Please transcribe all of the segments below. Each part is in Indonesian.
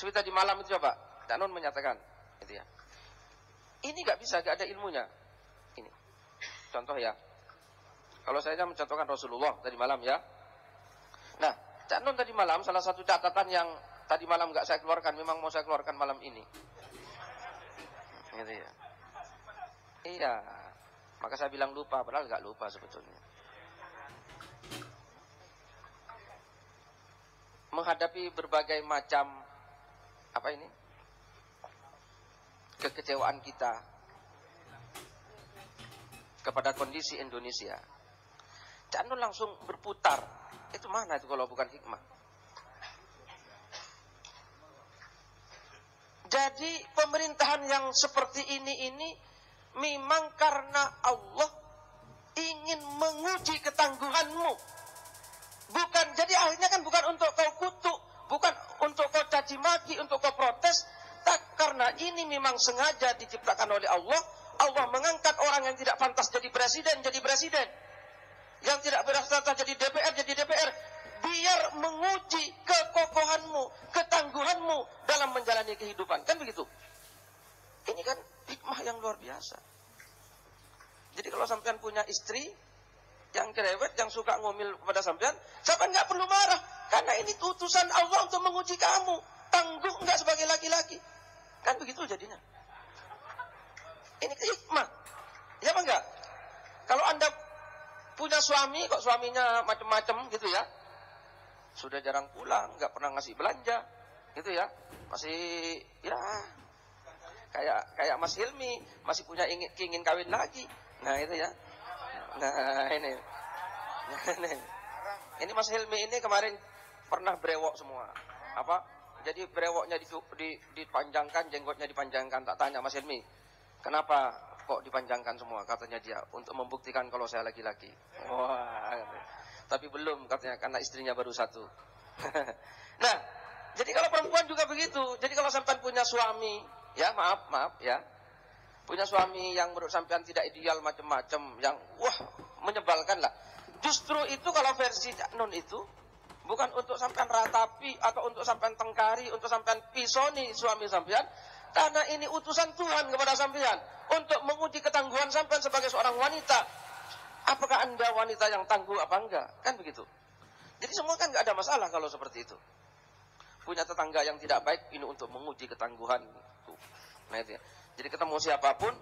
Seperti tadi malam itu coba, Cak Nun menyatakan, gitu ya. Ini nggak bisa, nggak ada ilmunya. Ini contoh ya. Kalau saya mencontohkan Rasulullah tadi malam ya. Nah, Cak Nun tadi malam salah satu catatan yang tadi malam nggak saya keluarkan, memang mau saya keluarkan malam ini. Gitu ya. Iya. Maka saya bilang lupa, padahal nggak lupa sebetulnya. Menghadapi berbagai macam apa ini? Kekecewaan kita kepada kondisi Indonesia. Cak Nun langsung berputar. Itu mana itu kalau bukan hikmah? Jadi pemerintahan yang seperti ini memang karena Allah ingin menguji ketangguhanmu. Bukan, jadi akhirnya kan bukan untuk kau kutuk, bukan untuk kau caci maki, untuk kau protes, tak, karena ini memang sengaja diciptakan oleh Allah. Allah mengangkat orang yang tidak pantas jadi presiden, yang tidak pantas jadi DPR, biar menguji kekokohanmu, ketangguhanmu dalam menjalani kehidupan, kan begitu? Ini kan hikmah yang luar biasa. Jadi kalau sampean punya istri yang cerewet, yang suka ngomel kepada sampean nggak perlu marah, karena ini utusan Allah untuk menguji kamu, tangguh nggak sebagai laki-laki, kan begitu jadinya. Ini hikmah, ya apa enggak? Kalau anda punya suami, kok suaminya macam-macam gitu ya, sudah jarang pulang, nggak pernah ngasih belanja, gitu ya, masih ya kayak Mas Hilmi, masih punya ingin kawin lagi, nah itu ya. Nah ini Mas Hilmi ini kemarin pernah brewok semua. Apa? Jadi brewoknya dipanjangkan, jenggotnya dipanjangkan. Tak tanya Mas Hilmi, kenapa kok dipanjangkan semua? Katanya dia, untuk membuktikan kalau saya laki-laki. Wah, tapi belum katanya, karena istrinya baru satu. Nah, jadi kalau perempuan juga begitu. Jadi kalau sampean punya suami, ya maaf ya, punya suami yang menurut sampean tidak ideal macam-macam, yang wah menyebalkan lah. Justru itu kalau versi Cak Nun itu bukan untuk sampean ratapi atau untuk sampean tengkari, untuk sampean pisoni suami sampean, karena ini utusan Tuhan kepada sampean untuk menguji ketangguhan sampean sebagai seorang wanita. Apakah anda wanita yang tangguh apa enggak? Kan begitu. Jadi semua kan nggak ada masalah kalau seperti itu. Punya tetangga yang tidak baik, ini untuk menguji ketangguhan. Nah itu ya. Jadi ketemu siapapun,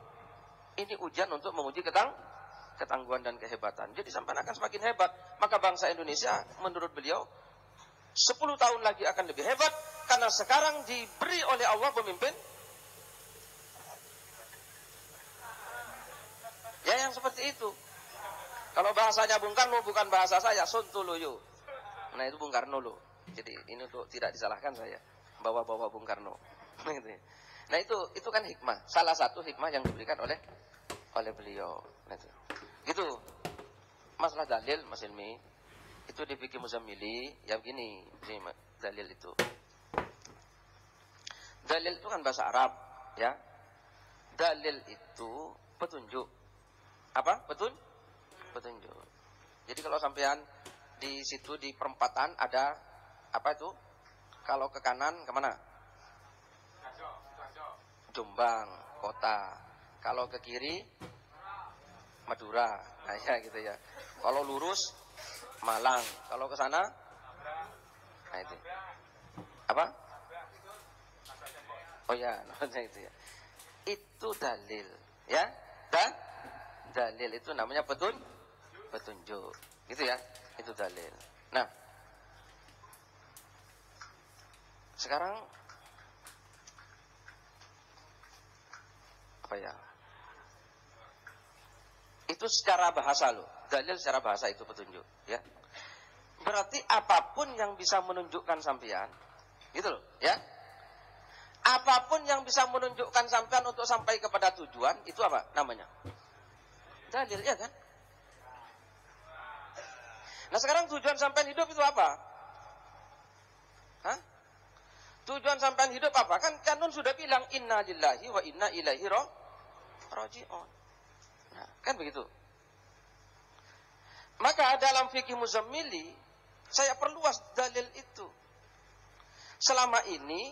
ini ujian untuk menguji ketangguhan dan kehebatan. Jadi sampai akan semakin hebat. Maka bangsa Indonesia menurut beliau 10 tahun lagi akan lebih hebat, karena sekarang diberi oleh Allah pemimpin ya yang seperti itu. Kalau bahasanya Bung Karno, bukan bahasa saya, Sontoloyo. Nah itu Bung Karno loh. Jadi ini untuk tidak disalahkan saya, bawa-bawa Bung Karno. Nah itu kan hikmah, salah satu hikmah yang diberikan oleh beliau. Nah, gitu. Masalah dalil Mas Ilmi itu di fikih Muzammili ya begini, dalil itu. Dalil itu kan bahasa Arab, ya. Dalil itu petunjuk. Apa? Petunjuk. Jadi kalau sampean di situ di perempatan ada apa itu? Kalau ke kanan kemana? Jombang, kota. Kalau ke kiri Madura. Nah ya gitu ya. Kalau lurus Malang. Kalau ke sana nah itu. Apa? Oh ya, namanya itu ya. Itu dalil, ya. Dan dalil itu namanya petunjuk. Gitu ya. Itu dalil. Nah, sekarang apa ya? Itu secara bahasa loh. Dalil secara bahasa itu petunjuk, ya. Berarti apapun yang bisa menunjukkan sampean, gitu loh, ya. Apapun yang bisa menunjukkan sampean untuk sampai kepada tujuan, itu apa namanya? Dalil, ya kan? Nah sekarang tujuan sampean hidup itu apa? Hah? Tujuan sampean hidup apa? Kan Nun sudah bilang inna lillahi wa inna ilaihi raji'un. Nah, kan begitu. Maka dalam fikih Muzammili saya perluas dalil itu. Selama ini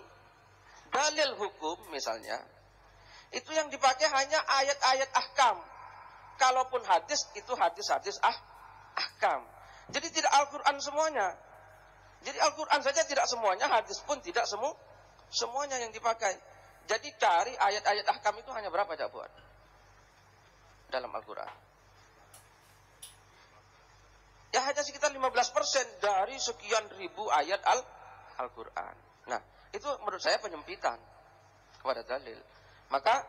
dalil hukum misalnya, itu yang dipakai hanya ayat-ayat ahkam. Kalaupun hadis, itu hadis-hadis ahkam. Jadi tidak Al-Quran semuanya. Jadi Al-Quran saja tidak semuanya, hadis pun tidak semuanya yang dipakai. Jadi cari ayat-ayat ahkam itu hanya berapa aja buat dalam Al-Quran? Ya hanya sekitar 15% dari sekian ribu ayat Al-Quran. Nah, itu menurut saya penyempitan kepada dalil. Maka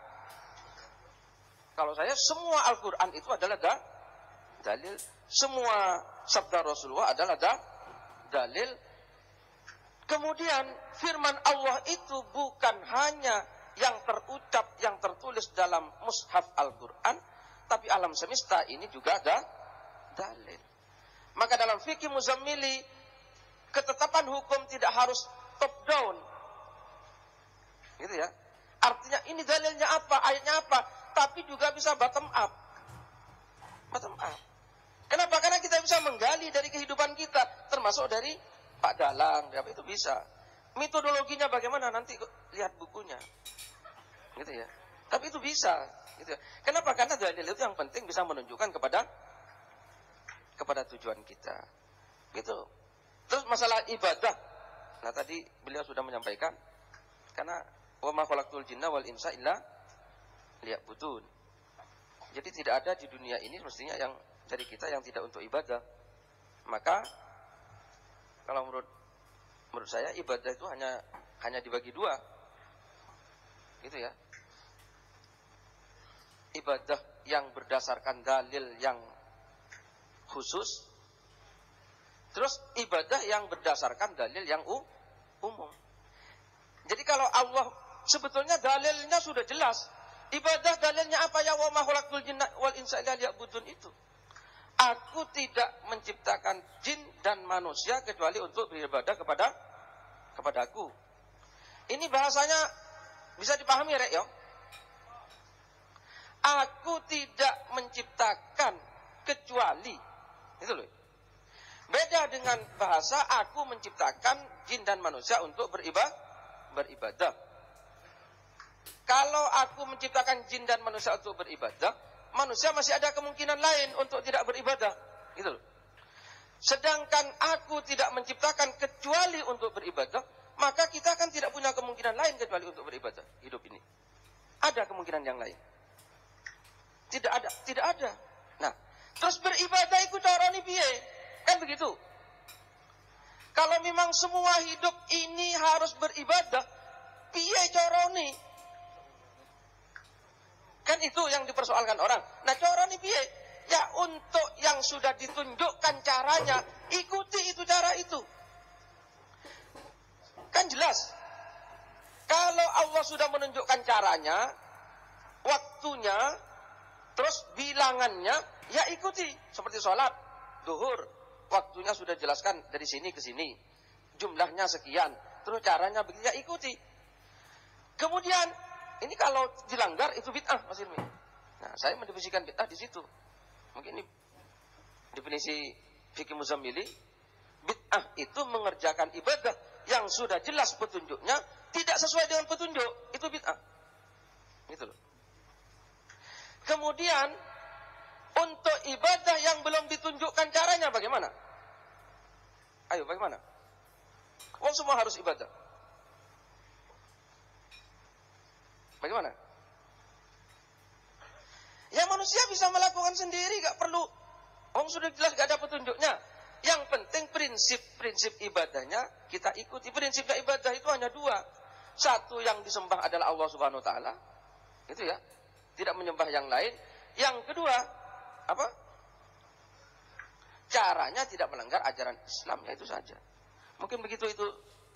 kalau saya semua Al-Quran itu adalah dalil, semua sabda Rasulullah adalah dalil. Kemudian firman Allah itu bukan hanya yang terucap, yang tertulis dalam mushaf Al-Quran, tapi alam semesta ini juga ada dalil. Maka dalam fikih Muzammili, ketetapan hukum tidak harus top down, gitu ya. Artinya ini dalilnya apa, ayatnya apa, tapi juga bisa bottom up. Bottom up. Kenapa? Karena kita bisa menggali dari kehidupan kita, termasuk dari Pak Dalang, itu bisa. Metodologinya bagaimana nanti lihat bukunya, gitu ya. Tapi itu bisa, gitu ya. Kenapa? Karena dalil itu yang penting bisa menunjukkan kepada tujuan kita, gitu. Terus masalah ibadah, nah tadi beliau sudah menyampaikan, karena wa ma khalaqtul jinna wal insa illa liya'budun. Jadi tidak ada di dunia ini mestinya yang dari kita yang tidak untuk ibadah. Maka kalau menurut saya ibadah itu hanya dibagi dua, gitu ya. Ibadah yang berdasarkan dalil yang khusus, terus ibadah yang berdasarkan dalil yang umum. Jadi kalau Allah sebetulnya dalilnya sudah jelas. Ibadah dalilnya apa? Ya wa ma khalaqtul jinna wal insa illa liya'budun itu. Aku tidak menciptakan jin dan manusia kecuali untuk beribadah kepadaku. Ini bahasanya bisa dipahami, Rek, ya? Aku tidak menciptakan kecuali, itu loh. Beda dengan bahasa aku menciptakan jin dan manusia untuk beribadah. Kalau aku menciptakan jin dan manusia untuk beribadah, manusia masih ada kemungkinan lain untuk tidak beribadah, gitu loh. Sedangkan aku tidak menciptakan kecuali untuk beribadah, maka kita kan tidak punya kemungkinan lain kecuali untuk beribadah hidup ini. Ada kemungkinan yang lain? Tidak ada. Nah, terus beribadah itu caranya piye? Kan begitu. Kalau memang semua hidup ini harus beribadah, piye caranya? Kan itu yang dipersoalkan orang. Nah, caranya piye? Ya untuk yang sudah ditunjukkan caranya, ikuti itu cara itu. Kan jelas. Kalau Allah sudah menunjukkan caranya, waktunya, terus bilangannya, ya ikuti. Seperti sholat, duhur, waktunya sudah jelaskan dari sini ke sini. Jumlahnya sekian. Terus caranya begitu, ya ikuti. Kemudian, ini kalau dilanggar, itu bid'ah, Mas Ilmi. Nah, saya mendefinisikan bid'ah di situ. Mungkin ini definisi fikih Muzammili. Bid'ah itu mengerjakan ibadah yang sudah jelas petunjuknya, tidak sesuai dengan petunjuk. Itu bid'ah. Gitu loh. Kemudian, untuk ibadah yang belum ditunjukkan caranya bagaimana? Ayo, bagaimana? Oh, semua harus ibadah. Bagaimana? Ya manusia bisa melakukan sendiri, gak perlu. Sudah jelas gak ada petunjuknya. Yang penting prinsip ibadahnya kita ikuti. Prinsipnya ibadah itu hanya dua. Satu, yang disembah adalah Allah Subhanahu Wa Taala, itu ya, tidak menyembah yang lain. Yang kedua, apa? Caranya tidak melanggar ajaran Islam, ya itu saja. Mungkin begitu itu,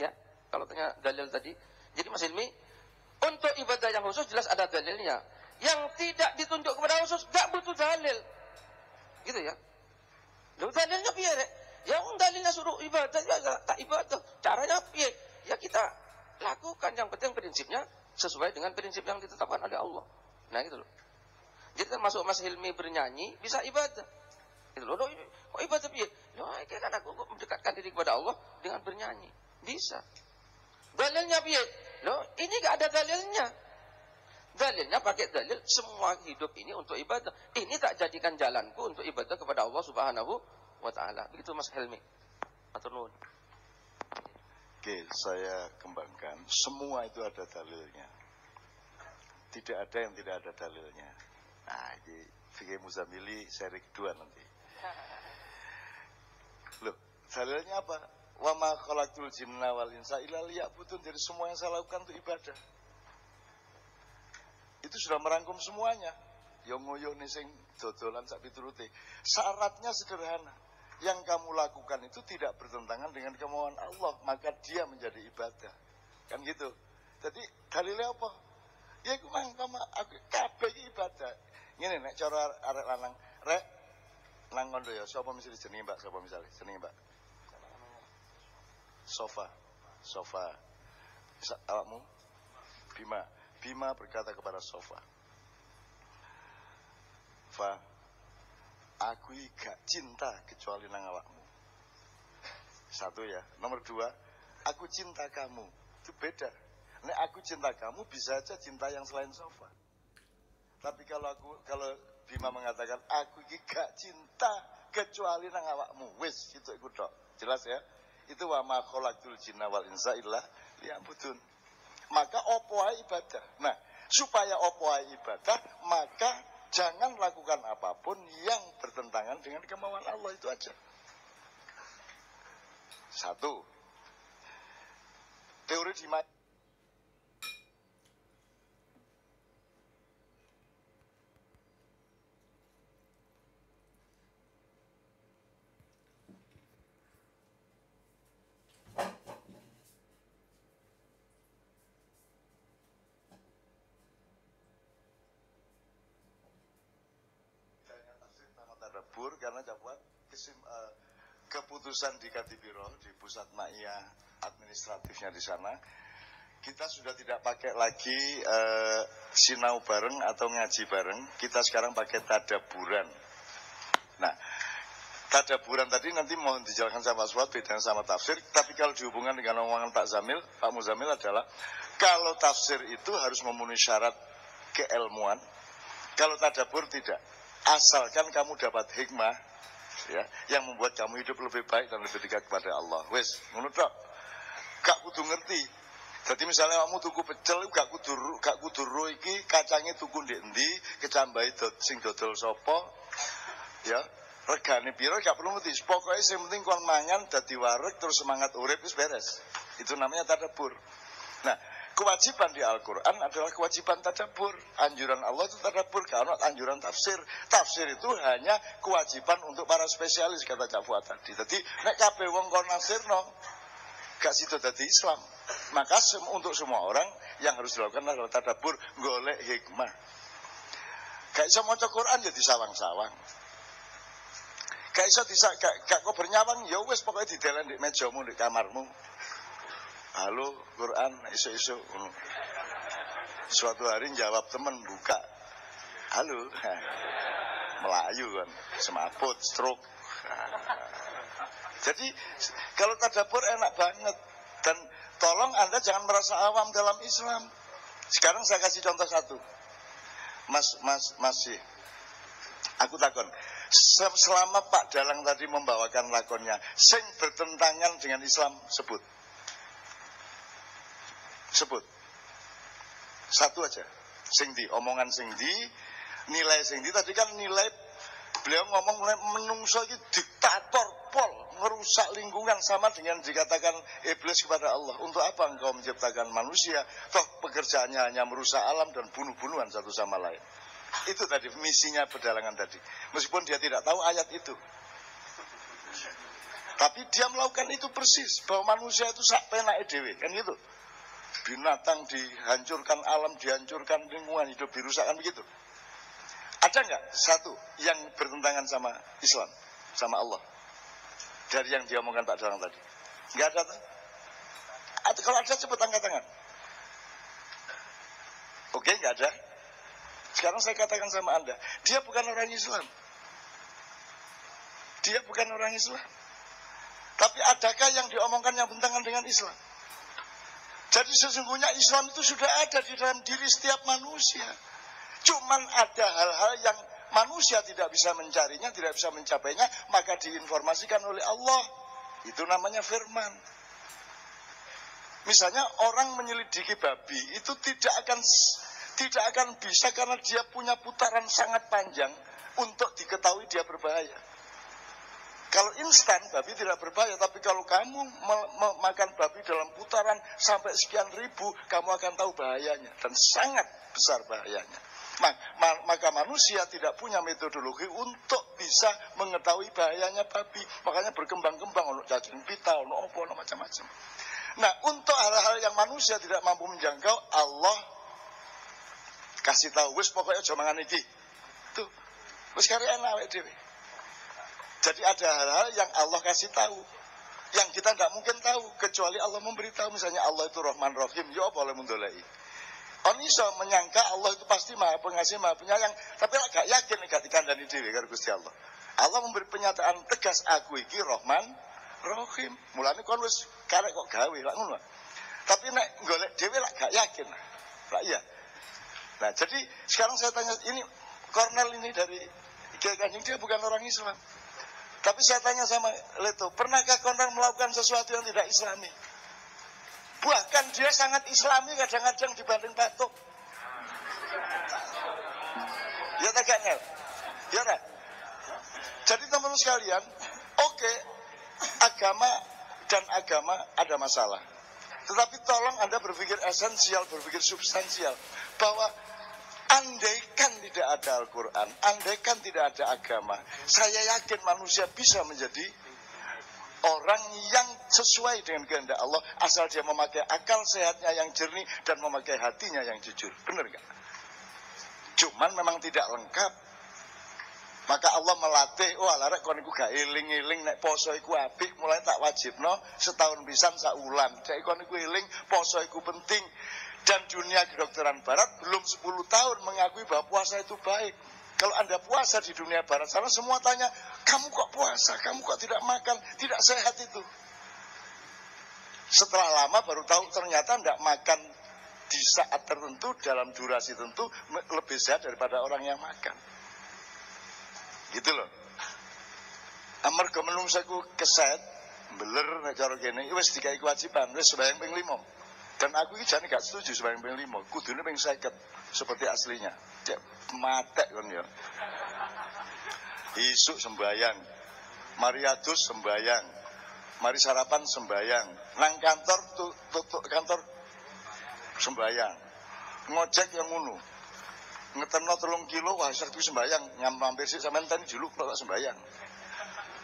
ya. Kalau tanya dalil tadi. Jadi Mas Ilmi, untuk ibadah yang khusus jelas ada dalilnya. Yang tidak ditunjuk kepada khusus gak butuh dalil. Gitu ya. Lalu dalilnya piye, Rek? Ya dalilnya suruh ibadah, ya tak ibadah. Caranya piye? Ya kita lakukan, yang penting prinsipnya sesuai dengan prinsip yang ditetapkan oleh Allah. Nah gitu loh. Jadi termasuk Mas Hilmi bernyanyi bisa ibadah. Gitu loh. Kok ibadah piye? Loh, kan aku mendekatkan diri kepada Allah dengan bernyanyi. Bisa. Dalilnya piye? Loh, ini gak ada dalilnya. Dalilnya pakai dalil semua hidup ini untuk ibadah. Ini tak jadikan jalanku untuk ibadah kepada Allah Subhanahu wa taala. Begitu Mas Helmi. Matur nuwun. Oke, saya kembangkan. Semua itu ada dalilnya. Tidak ada yang tidak ada dalilnya. Nah, ini fikih Muzamili seri kedua nanti. Loh, dalilnya apa? Wa ma khalaqtul jinna wal insa illa liya'budun. Jadi semua yang saya lakukan itu ibadah. Itu sudah merangkum semuanya. Yang ngoyo nih sing dodolan sak piturute. Syaratnya sederhana. Yang kamu lakukan itu tidak bertentangan dengan kemauan Allah, maka dia menjadi ibadah. Kan gitu. Jadi dalilnya apa? Ya iku mang aku kabeh ibadah. Ngene nek cara arek lanang, rek nang ngono ya, sapa mesti jenenge Mbak, sapa misale jenenge Mbak? Sofa. Awakmu? Bima. Bima berkata kepada Sofa, Fa, aku gak cinta kecuali nang awakmu. Satu ya. Nomor dua, aku cinta kamu. Itu beda. Nek aku cinta kamu bisa aja cinta yang selain Sofa. Tapi kalau Bima mengatakan aku gak cinta kecuali nang awakmu, wis itu tok. Jelas ya? Itu wa ma khalaqtul jinna wal insa illa liya'budun. Maka opo ae ibadah. Nah, supaya opo ae ibadah, maka jangan lakukan apapun yang bertentangan dengan kemauan Allah, itu aja. Satu. Teori di tadabbur karena jawab keputusan di Kadipiro, di pusat Ma'iyah administratifnya di sana, kita sudah tidak pakai lagi sinau bareng atau ngaji bareng, kita sekarang pakai tadaburan. Nah, tadaburan tadi nanti mohon dijelaskan sama Aswad beda sama tafsir, tapi kalau dihubungkan dengan omongan Pak Muzamil adalah kalau tafsir itu harus memenuhi syarat keilmuan, kalau tadabur tidak. Asalkan kamu dapat hikmah ya, yang membuat kamu hidup lebih baik dan lebih dekat kepada Allah. Wes, ngono tok. Gak kudu ngerti. Jadi misalnya kamu tuku pecel gak kudu ro iki kacange tuku ndek endi, kecambahi sing dodol sapa. Ya, regane piro gak perlu ngerti. Pokoke sing penting kon mangan dadi wareg terus semangat urip wis beres. Itu namanya tadabbur. Nah, kewajiban di Al-Quran adalah kewajiban tadabbur. Anjuran Allah itu tadabbur, karena anjuran tafsir. Tafsir itu hanya kewajiban untuk para spesialis, kata Cak Fuad tadi. Jadi, nek kabeh wong kon nasirno, gak sido dadi Islam. Maka untuk semua orang yang harus dilakukan adalah tadabbur, golek hikmah. Gak iso maca Quran ya disawang-sawang. Gak iso gak kok bernyawang, ya wis pokoke didelen di mejamu, di kamarmu. Halo Quran, isu-isu. Suatu hari jawab teman buka. Halo. Melayu kan, semaput, stroke. Jadi kalau tadabbur enak banget. Dan tolong Anda jangan merasa awam dalam Islam. Sekarang saya kasih contoh satu. Mas sih. Aku takon. Selama Pak Dalang tadi membawakan lakonnya, sing bertentangan dengan Islam, sebut. Satu aja. Singdi, omongan singdi, nilai singdi. Tadi kan nilai beliau ngomong menungso itu diktator, pol, merusak lingkungan, sama dengan dikatakan iblis kepada Allah. Untuk apa engkau menciptakan manusia? Toh pekerjaannya hanya merusak alam dan bunuh-bunuhan satu sama lain. Itu tadi misinya Pedalangan tadi. Meskipun dia tidak tahu ayat itu. Tapi dia melakukan itu persis. Bahwa manusia itu sak penake dhewe, kan gitu. Binatang dihancurkan, alam dihancurkan, lingkungan hidup dirusakkan, begitu. Ada nggak satu yang bertentangan sama Islam, sama Allah, dari yang diomongkan Pak Dalang tadi? Nggak ada. Kalau ada cepat angkat tangan. Oke, nggak ada. Sekarang saya katakan sama Anda, dia bukan orang Islam. Dia bukan orang Islam. Tapi adakah yang diomongkan yang bertentangan dengan Islam? Jadi sesungguhnya Islam itu sudah ada di dalam diri setiap manusia. Cuman ada hal-hal yang manusia tidak bisa mencarinya, tidak bisa mencapainya, maka diinformasikan oleh Allah. Itu namanya firman. Misalnya orang menyelidiki babi itu tidak akan bisa karena dia punya putaran sangat panjang untuk diketahui dia berbahaya. Kalau instan babi tidak berbahaya, tapi kalau kamu makan babi dalam putaran sampai sekian ribu, kamu akan tahu bahayanya dan sangat besar bahayanya. Maka manusia tidak punya metodologi untuk bisa mengetahui bahayanya babi. Makanya berkembang-kembang untuk cacing pita, untuk apa, untuk macam-macam. Nah, untuk hal-hal yang manusia tidak mampu menjangkau, Allah kasih tahu, wis pokoknya aja mangan iki. Tuh, wis kare enak awake dhewe. Jadi ada hal-hal yang Allah kasih tahu, yang kita tidak mungkin tahu kecuali Allah memberitahu. Misalnya Allah itu Rahman Rahim, ya apa oleh mundolai. On iso menyangka Allah itu pasti Maha Pengasih, Maha Penyayang, tapi gak yakin gak dikandani dhewe karo Gusti Allah. Allah memberi penyataan tegas, aku iki Rahman Rahim. Mulane kon wis karek kok gawe lak ngono. Tapi nek golek dhewe lak gak yakin. Lah iya. Nah, jadi sekarang saya tanya, ini Kornel ini dari Kiai Kanjeng, dia bukan orang Islam. Tapi saya tanya sama Leto, pernahkah Kornel melakukan sesuatu yang tidak Islami? Bahkan dia sangat Islami kadang-kadang dibanding Batuk. Ya tak Nel? Ya tak? Jadi teman-teman sekalian, oke, agama dan agama ada masalah. Tetapi tolong Anda berpikir esensial, berpikir substansial. Bahwa andaikan tidak ada Al-Quran, andaikan tidak ada agama, saya yakin manusia bisa menjadi orang yang sesuai dengan kehendak Allah, asal dia memakai akal sehatnya yang jernih dan memakai hatinya yang jujur. Benar gak? Cuman memang tidak lengkap. Maka Allah melatih, wah larek kon iku gak eling-eling nek poso iku apik, mulai tak wajibno setahun pisan sak wulan. Dek kon iku eling, poso iku penting. Dan dunia kedokteran barat belum 10 tahun mengakui bahwa puasa itu baik. Kalau Anda puasa di dunia barat sana, semua tanya, kamu kok puasa, kamu kok tidak makan, tidak sehat itu. Setelah lama baru tahu ternyata tidak makan di saat tertentu, dalam durasi tertentu, lebih sehat daripada orang yang makan. Gitu loh. Amarga menungsaku keset, beler nek cara kene, wis dikai kewajiban, wis sembahyang ping 5. Dan aku iki jane gak setuju sembahyang ping 5, kudune ping 50 seperti aslinya. Cek matek kon ya. Isuk sembahyang, mari adus sembahyang, mari sarapan sembahyang, nang kantor tutup kantor sembahyang, ngojek yang ngono, ngeterno 3 kilo, wah sak kuwi sembahyang, mampir sik sampean tani juluk kok sembahyang.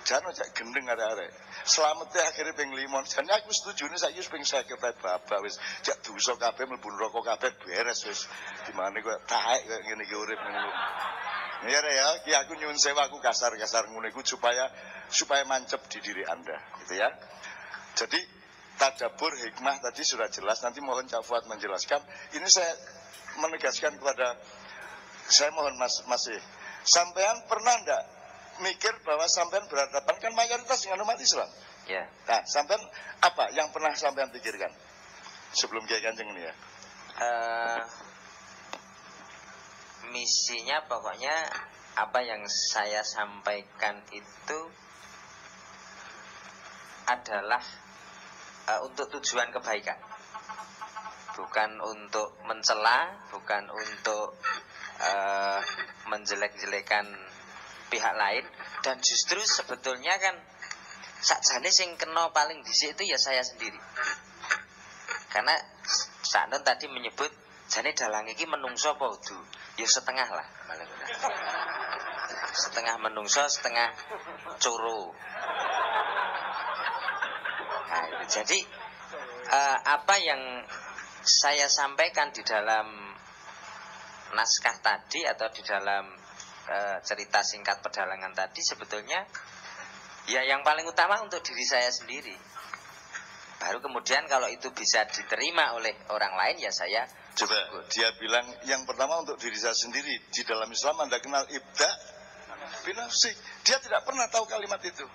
Jan ojek gendeng arek-arek. Slamete akhire ping 5. Jane aku setujune saiki wis ping 50 ae babak wis. Jak dosa kabeh mlebu neraka kabeh beres wis. Dimane kok taek kok ngene iki urip ngene. Ya ya, ki aku nyuwun sewa aku kasar-kasar ngono iku supaya mancep di diri Anda, gitu ya. Jadi tadabbur hikmah tadi sudah jelas, nanti mohon Cak Fuad menjelaskan. Ini saya menegaskan kepada, saya mohon Mas sampean pernah ndak mikir bahwa sampean berhadapan kan mayoritas dengan umat Islam? Ya. Nah, sampean apa yang pernah sampean pikirkan sebelum Kiai Kanjeng ini ya? Misinya pokoknya apa yang saya sampaikan itu adalah untuk tujuan kebaikan, bukan untuk mencela, bukan untuk menjelek-jelekan pihak lain. Dan justru sebetulnya kan sakjane sing kena paling dhisik itu ya saya sendiri. Karena Saknon tadi menyebut jane dalang iki menungso apa udu? Ya setengah lah. Setengah menungso, setengah curu. Nah, jadi apa yang saya sampaikan di dalam naskah tadi atau di dalam cerita singkat pedalangan tadi sebetulnya ya yang paling utama untuk diri saya sendiri. Baru kemudian kalau itu bisa diterima oleh orang lain ya saya coba dia bilang yang pertama untuk diri saya sendiri. Di dalam Islam Anda kenal ibda binafsi. Dia tidak pernah tahu kalimat itu.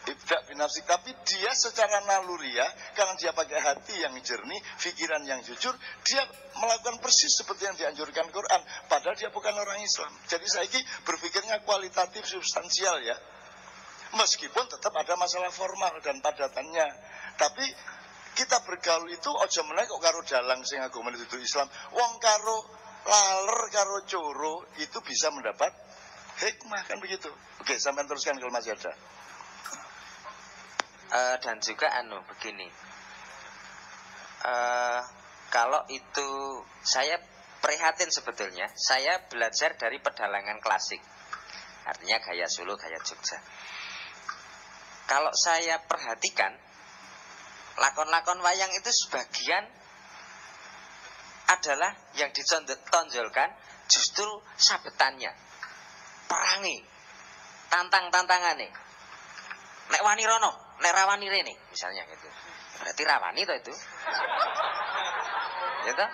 ibda binafsik, tapi dia secara naluriah karena dia pakai hati yang jernih, pikiran yang jujur, dia melakukan persis seperti yang dianjurkan Quran, padahal dia bukan orang Islam. Jadi saya ini berpikirnya kualitatif, substansial ya. Meskipun tetap ada masalah formal dan padatannya, tapi kita bergaul itu ojo meneh kok karo dalang sing agama itu Islam. Wong karo laler karo coro itu bisa mendapat hikmah, kan begitu. Oke, sampai teruskan kalau masih ada. Dan juga begini, kalau itu saya prihatin sebetulnya. Saya belajar dari pedalangan klasik, artinya gaya Solo, gaya Jogja. Kalau saya perhatikan, lakon-lakon wayang itu sebagian adalah yang ditonjolkan justru sabetannya, perangi, tantang-tantangannya. Nek wani rono, nek rawani rene, misalnya gitu. Berarti rawani toh itu. Gitu.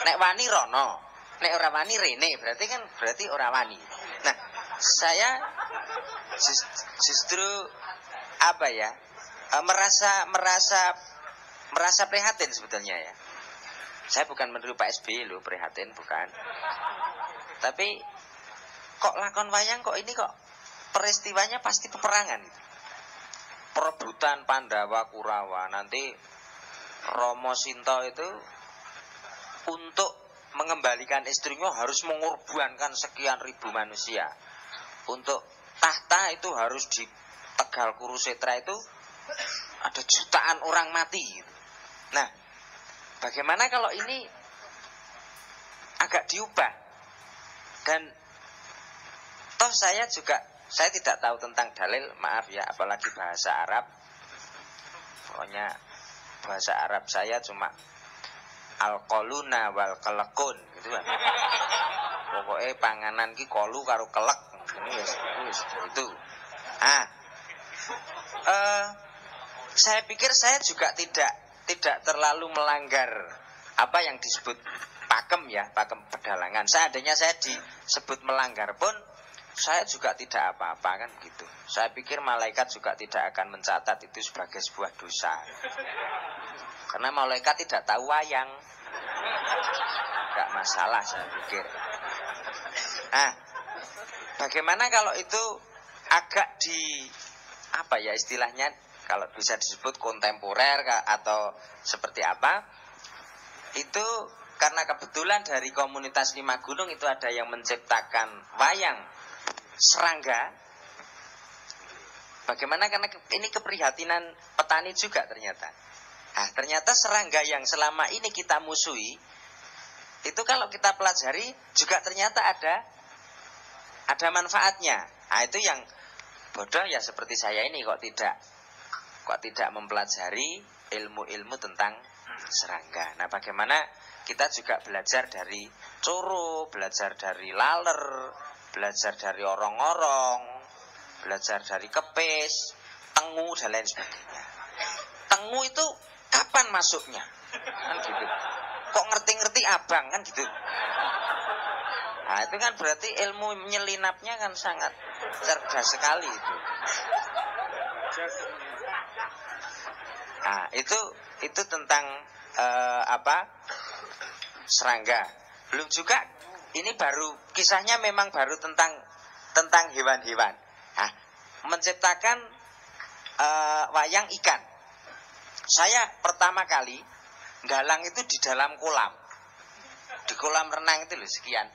Nek wani rono, nek ora wani rene, berarti ora wani. Nah, saya justru apa ya? merasa prihatin sebetulnya ya. Saya bukan meniru Pak SBY loh, prihatin bukan. Tapi kok lakon wayang kok ini kok peristiwanya pasti peperangan gitu. Perebutan Pandawa Kurawa. Nanti Romo Sinta itu untuk mengembalikan istrinya harus mengorbankan sekian ribu manusia. Untuk tahta itu harus di Tegal Kurusetra itu ada jutaan orang mati. Nah, bagaimana kalau ini agak diubah? Dan toh saya tidak tahu tentang dalil, maaf ya, apalagi bahasa Arab. Pokoknya bahasa Arab saya cuma al-qaluna wal kelekun gitu kan. Pokoknya panganan ki kolu karo kelek. Ini wis itu. Saya pikir saya juga tidak terlalu melanggar apa yang disebut pakem ya, pakem pedalangan. Seandainya saya disebut melanggar pun saya juga tidak apa-apa kan gitu. Saya pikir malaikat juga tidak akan mencatat itu sebagai sebuah dosa. Karena malaikat tidak tahu wayang. Enggak masalah saya pikir. Nah, bagaimana kalau itu agak apa ya istilahnya, kalau bisa disebut kontemporer atau seperti apa, itu karena kebetulan dari komunitas Lima Gunung itu ada yang menciptakan wayang serangga. Bagaimana, karena ini keprihatinan petani juga ternyata. Nah, ternyata serangga yang selama ini kita musuhi itu kalau kita pelajari juga ternyata ada manfaatnya. Nah, itu yang bodoh ya seperti saya ini kok tidak mempelajari ilmu-ilmu tentang serangga. Nah, bagaimana kita juga belajar dari coro, belajar dari laler, belajar dari orong-orong, belajar dari kepis, tengu dan lain sebagainya. Tengu itu kapan masuknya? Kan gitu. Kok ngerti-ngerti abang kan gitu. Nah, itu kan berarti ilmu menyelinapnya kan sangat cerdas sekali itu. Nah, itu tentang serangga. Belum juga ini baru kisahnya memang baru tentang hewan-hewan. Nah, menciptakan wayang ikan. Saya pertama kali galang itu di dalam kolam. Di kolam renang itu loh sekian.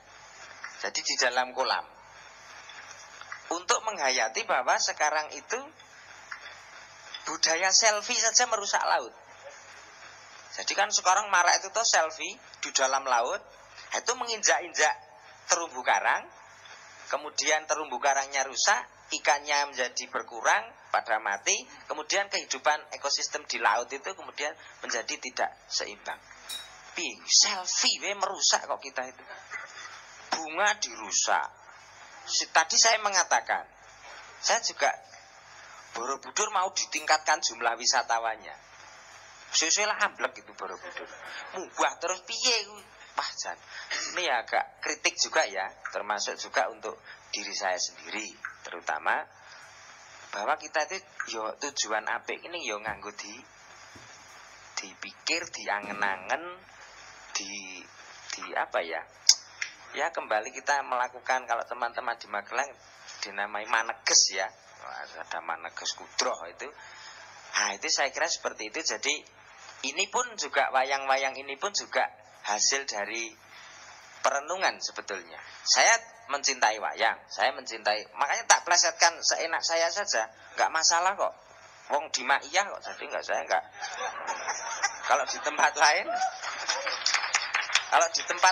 Jadi di dalam kolam. Untuk menghayati bahwa sekarang itu budaya selfie saja merusak laut. Jadi kan sekarang marak itu tuh selfie di dalam laut. Itu menginjak-injak terumbu karang. Kemudian terumbu karangnya rusak, ikannya menjadi berkurang, pada mati. Kemudian kehidupan ekosistem di laut itu kemudian menjadi tidak seimbang. Selfie merusak kok kita itu. Bunga dirusak. Tadi saya mengatakan, saya juga Borobudur mau ditingkatkan jumlah wisatawannya. Sesuai lah amblek itu Borobudur. Munggah terus piye Pak Jan. Ini agak kritik juga ya, termasuk juga untuk diri saya sendiri, terutama bahwa kita itu yo tujuan apik ini yo nganggo dipikir, diangen-angen, di apa ya? Ya kembali kita melakukan, kalau teman-teman di Magelang dinamai maneges ya. Ada maneges kudroh itu. Nah, itu saya kira seperti itu. Jadi ini pun juga wayang-wayang ini pun juga hasil dari perenungan sebetulnya. Saya mencintai wayang, saya mencintai, makanya tak plesetkan seenak saya saja, nggak masalah kok. Wong di Maiyah kok, jadi saya nggak. Kalau di tempat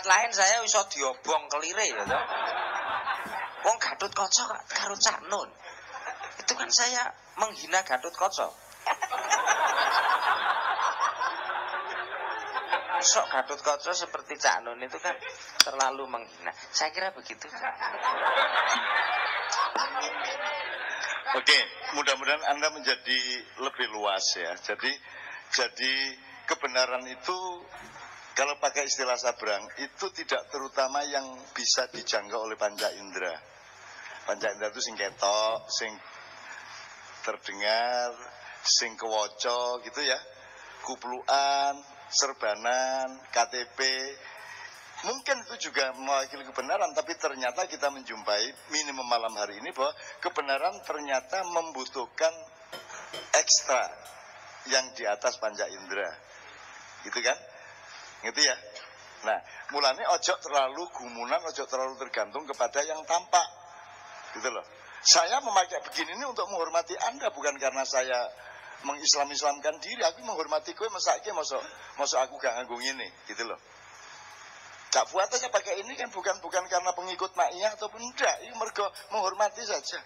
lain, saya iso diobong kelire ya toh. Wong Gatotkaca karo Cak Nun. Itu kan saya menghina Gatotkaca. Sok Gatotkaca seperti Cak Nun itu kan terlalu menghina. Saya kira begitu. Oke, mudah-mudahan Anda menjadi lebih luas ya. Jadi kebenaran itu kalau pakai istilah Sabrang itu tidak terutama yang bisa dijangkau oleh panca indera. Panca indera itu sing ketok, sing terdengar, sing kewoco gitu ya. Kupluan, serbanan, KTP. Mungkin itu juga mewakili kebenaran, tapi ternyata kita menjumpai minimum malam hari ini bahwa kebenaran ternyata membutuhkan ekstra yang di atas panca indera. Gitu kan? Gitu ya. Nah, mulanya ojo terlalu gumunan, ojo terlalu tergantung kepada yang tampak. Gitu loh. Saya memakai begini ini untuk menghormati Anda, bukan karena saya mengislam-islamkan diri. Aku menghormati kowe, mesake masuk aku gak nganggo ngene, gitu loh. Cak Fuad aja pakai ini kan bukan karena pengikut Maiyah ataupun enggak, ini mergo menghormati saja.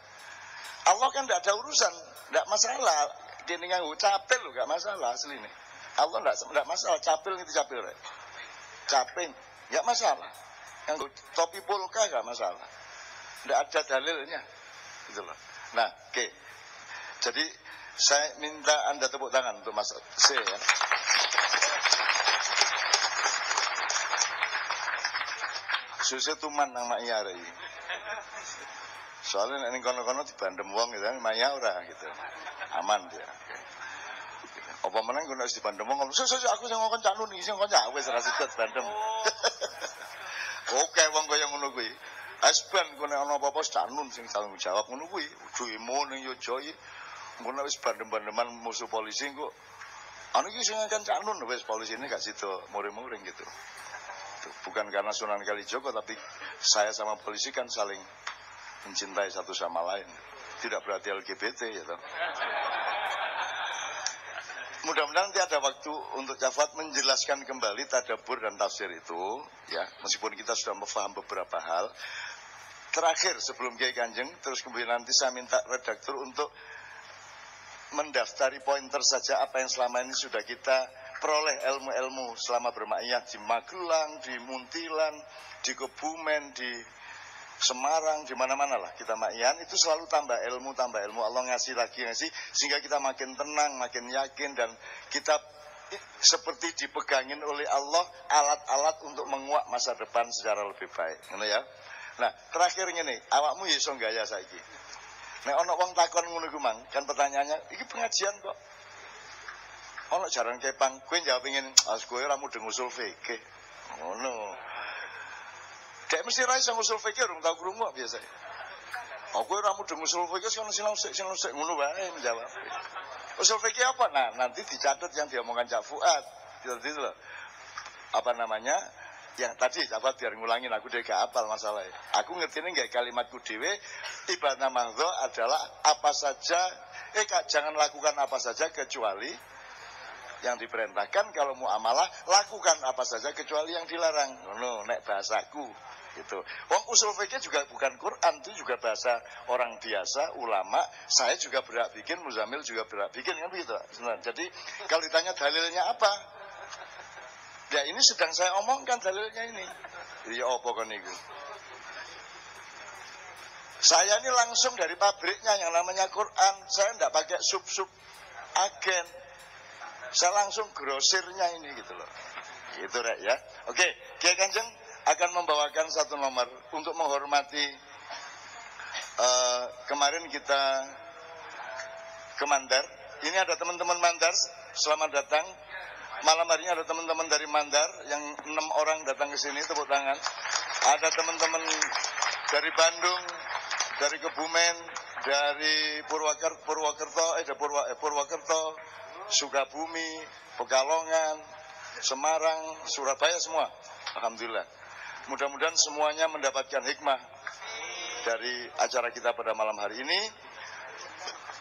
Allah kan tidak ada urusan, tidak masalah. Dia nganggo capil loh, gak masalah asli ini. Allah tidak masalah, capil itu capil. Caping, gak masalah. Nganggo topi polka gak masalah. Tidak ada dalilnya. Gitu loh. Nah, oke. Jadi saya minta Anda tepuk tangan untuk Mas C ya. Susah tuman nang Maiyah ini. Soalnya nek kono-kono dibandem wong gitu, Maiyah ora gitu. Aman dia. Apa meneng kok nek dibandem wong, aku sing ngomong Cak Nun iki sing kok wis ora sidet bandem. Oke wong kaya ngono kuwi. Asban kok nek ana apa-apa Cak Nun sing tanggung jawab ngono kuwi. Demo ning Yojo iki. Mun wis bandem-bandeman musuh polisi kok anu iki sing kan Cak Nun wis polisi ini gak sido muring-muring gitu. Bukan karena Sunan Kalijogo, tapi saya sama polisi kan saling mencintai satu sama lain. Tidak berarti LGBT ya toh. Mudah-mudahan nanti ada waktu untuk Jafat menjelaskan kembali tadabbur dan tafsir itu ya, meskipun kita sudah memaham beberapa hal. Terakhir sebelum Kiai Kanjeng, terus kemudian nanti saya minta redaktur untuk mendaftari pointer saja apa yang selama ini sudah kita peroleh ilmu-ilmu selama bermaiyah di Magelang, di Muntilan, di Kebumen, di Semarang, di mana-mana lah kita ma'iyan, itu selalu tambah ilmu, Allah ngasih lagi, sehingga kita makin tenang, makin yakin, dan kita seperti dipegangin oleh Allah alat-alat untuk menguak masa depan secara lebih baik. Ngono ya. Nah, terakhir ngene, awakmu ya iso gaya saiki. Nek ana wong takon ngono ku Mang, kan pertanyaannya, iki pengajian kok. Ono jaran kepang, kowe jawab pengen kowe ora mudeng usul fikih. Ngono. Dek mesti ra iso usul fikih urung tau krungu biasa. Kowe ora mudeng usul fikih sing sik ngono wae menjawab. Usul fikih apa? Nah, nanti dicatat yang diomongkan Cak Fuad. Gitu loh. Apa namanya? Yang tadi Cak biar ngulangin, aku dhewe gak hafal masalahnya. Aku ngertine nggak kalimatku dhewe, ibadah mahdhu adalah apa saja, jangan lakukan apa saja kecuali yang diperintahkan. Kalau muamalah lakukan apa saja kecuali yang dilarang. Ngono nek bahasaku gitu. Wong usul fikih juga bukan Quran, itu juga bahasa orang biasa, ulama. Saya juga berhak bikin, Muzamil juga berhak bikin kan begitu. Jadi kalau ditanya dalilnya apa? Ya ini sedang saya omongkan dalilnya ini. Ya apa kon niku? Saya ini langsung dari pabriknya yang namanya Quran. Saya enggak pakai sub-sub agen. Saya langsung grosirnya ini gitu loh. Gitu Rek ya. Oke, Kiai Kanjeng akan membawakan satu nomor untuk menghormati kemarin kita ke Mandar. Ini ada teman-teman Mandar, selamat datang. Malam hari ini ada teman-teman dari Mandar yang 6 orang datang ke sini, tepuk tangan. Ada teman-teman dari Bandung, dari Kebumen, dari Purwokerto, Sukabumi, Pekalongan, Semarang, Surabaya semua. Alhamdulillah. Mudah-mudahan semuanya mendapatkan hikmah dari acara kita pada malam hari ini.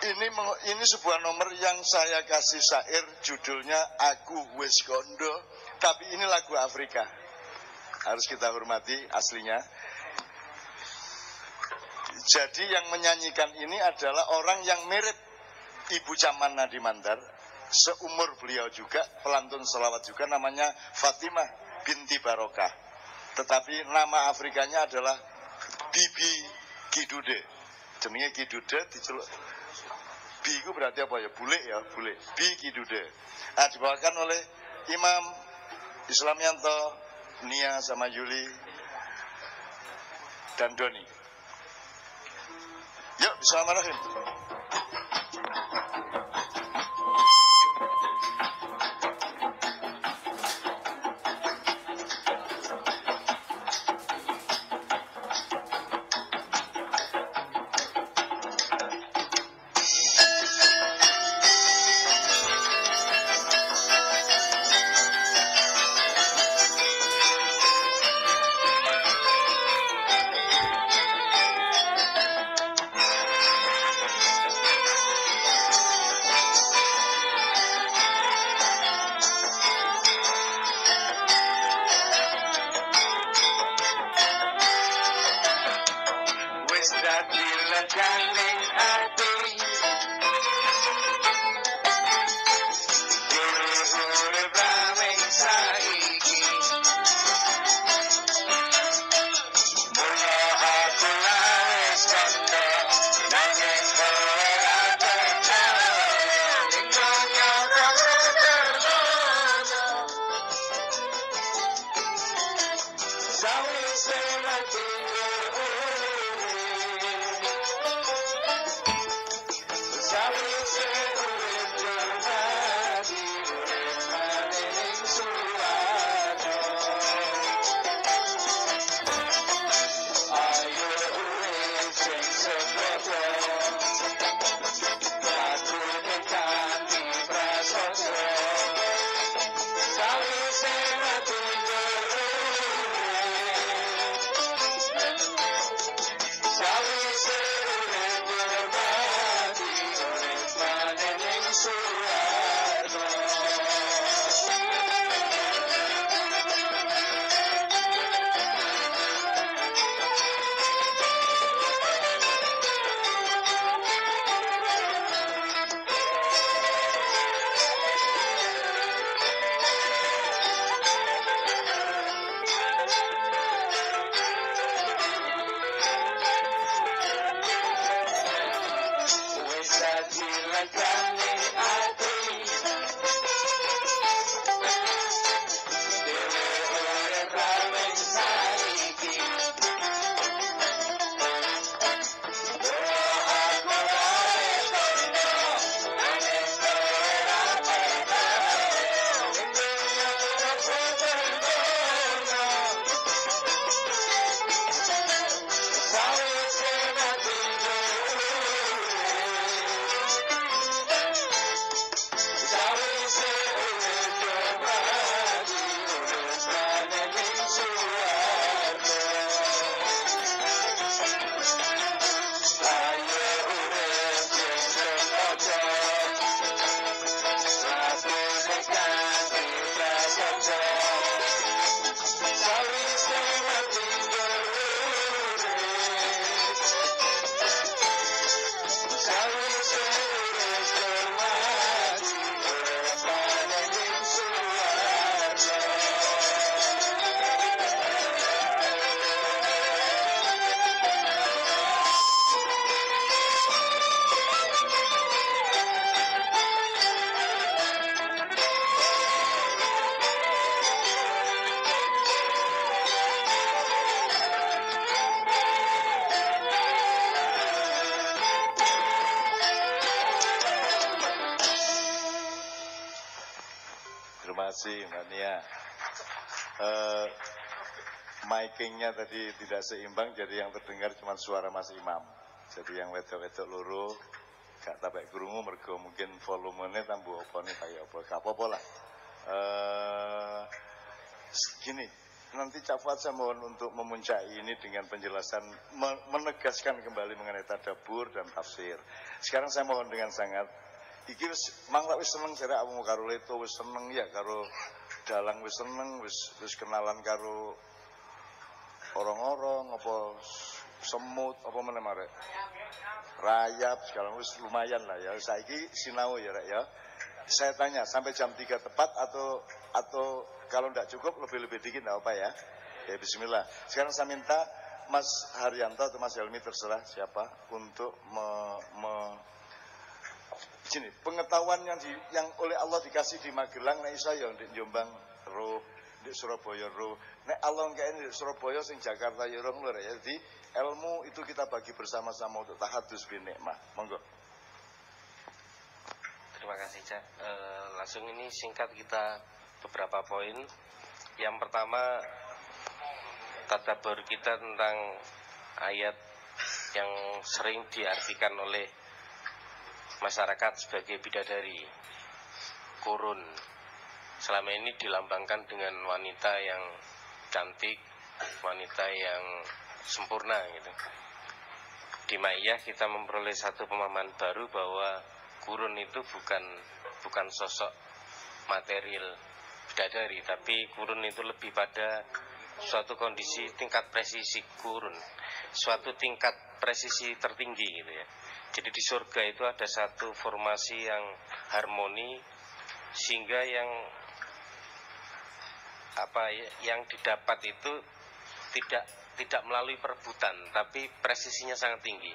Ini sebuah nomor yang saya kasih syair, judulnya Aku Wis Kondo, tapi ini lagu Afrika. Harus kita hormati aslinya. Jadi yang menyanyikan ini adalah orang yang mirip Ibu Camana di Mandar, seumur beliau juga, pelantun selawat juga, namanya Fatimah binti Barokah. Tetapi nama Afrikanya adalah Bibi Kidude. Jenenge Kidude diceluk. Bi itu berarti apa ya? Bule ya, bule. Bi Kidude. Nah, dibawakan oleh Imam Islamianto, Nia sama Yuli dan Doni. Yuk, bismillahirrahmanirrahim. Micingnya tadi tidak seimbang, jadi yang terdengar cuma suara Mas Imam. Jadi yang wedok-wedok loro gak tapek krungu mergo mungkin volumenya tambah apa nih kayak apa, gak apa-apa lah. Gini, nanti Cak Fuad saya mohon untuk memuncai ini dengan penjelasan, menegaskan kembali mengenai tadabbur dan tafsir. Sekarang saya mohon dengan sangat, iki wis mangkak wis seneng jare awakmu karo Leto, wis seneng ya karo Dalang, wis seneng, wis kenalan karo orang-orang apa semut apa meneh marek rayap segala wis lumayan lah ya. Saiki sinau ya Rek ya. Saya tanya sampai jam 3 tepat atau kalau tidak cukup lebih dikit enggak apa ya. Ya bismillah. Sekarang saya minta Mas Haryanto atau Mas Helmi terserah siapa untuk gini, pengetahuan yang oleh Allah dikasih di Magelang nek iso ya di Jombang roh, di Surabaya roh. Nek Allah enggak ini di Surabaya sing Jakarta ya roh lho ya. Jadi ilmu itu kita bagi bersama-sama untuk tahadus bin nikmah. Monggo. Terima kasih Cak. Langsung ini singkat kita beberapa poin. Yang pertama, tadabbur kita tentang ayat yang sering diartikan oleh masyarakat sebagai bidadari, kurun. Selama ini dilambangkan dengan wanita yang cantik, wanita yang sempurna gitu. Di Maiyah kita memperoleh satu pemahaman baru bahwa kurun itu bukan sosok material bidadari, tapi kurun itu lebih pada suatu kondisi tingkat presisi kurun, suatu tingkat presisi tertinggi gitu ya. Jadi di surga itu ada satu formasi yang harmoni, sehingga yang didapat itu tidak melalui perebutan, tapi presisinya sangat tinggi.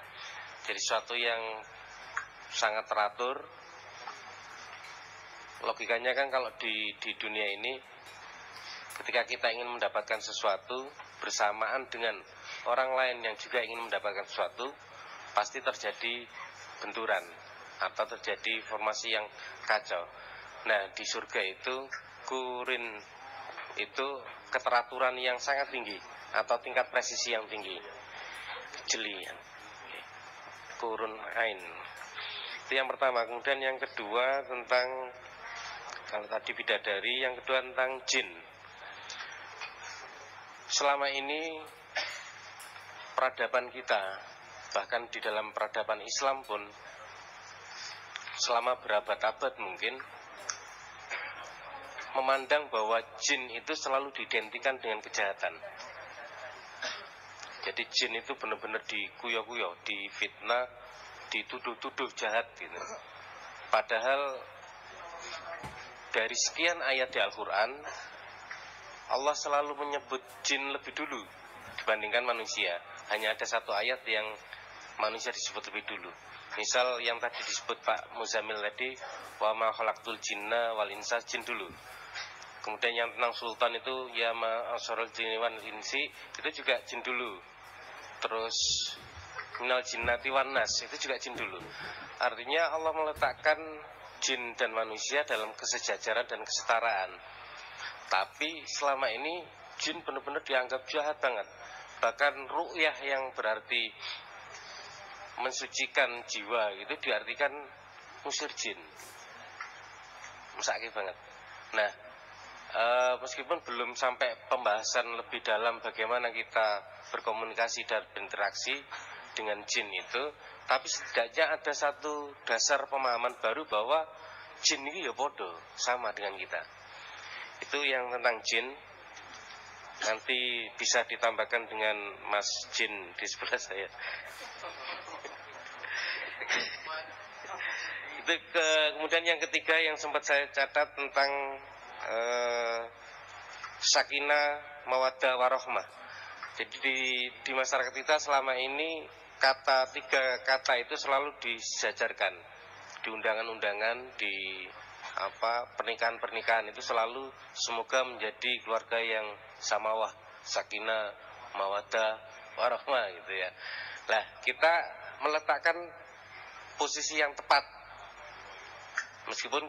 Jadi suatu yang sangat teratur. Logikanya kan kalau di dunia ini, ketika kita ingin mendapatkan sesuatu bersamaan dengan orang lain yang juga ingin mendapatkan sesuatu, pasti terjadi benturan atau terjadi formasi yang kacau. Nah, di surga itu kurin itu keteraturan yang sangat tinggi atau tingkat presisi yang tinggi. Jeli, kurun ain. Itu yang pertama. Kemudian yang kedua tentang, kalau tadi bidadari, yang kedua tentang jin. Selama ini peradaban kita, bahkan di dalam peradaban Islam pun, selama berabad-abad mungkin, memandang bahwa jin itu selalu diidentikan dengan kejahatan. Jadi jin itu benar-benar dikuyo-kuyo, difitnah, dituduh-tuduh jahat gitu. Padahal dari sekian ayat di Al-Quran, Allah selalu menyebut jin lebih dulu dibandingkan manusia. Hanya ada satu ayat yang manusia disebut lebih dulu. Misal yang tadi disebut Pak Muzamil tadi, wa ma khalaqtul jinna wal insa, jin dulu. Kemudian yang tentang sultan itu ya ma'asyaral jinni wal insi, itu juga jin dulu. Terus minal jinnati wan nas, itu juga jin dulu. Artinya Allah meletakkan jin dan manusia dalam kesejajaran dan kesetaraan. Tapi selama ini jin benar-benar dianggap jahat banget. Bahkan ru'yah yang berarti mensucikan jiwa itu diartikan musir jin. Mesake banget. Nah, meskipun belum sampai pembahasan lebih dalam bagaimana kita berkomunikasi dan berinteraksi dengan jin itu, tapi setidaknya ada satu dasar pemahaman baru bahwa jin ini ya bodoh, sama dengan kita. Itu yang tentang jin. Nanti bisa ditambahkan dengan Mas Jin di sebelah saya. Itu kemudian yang ketiga yang sempat saya catat tentang sakinah, mawaddah, warahmah. Jadi di masyarakat kita selama ini tiga kata itu selalu disejajarkan di undangan-undangan, di pernikahan-pernikahan itu selalu semoga menjadi keluarga yang samawah, sakinah, mawaddah, warahmah gitu ya. Nah, kita meletakkan posisi yang tepat. Meskipun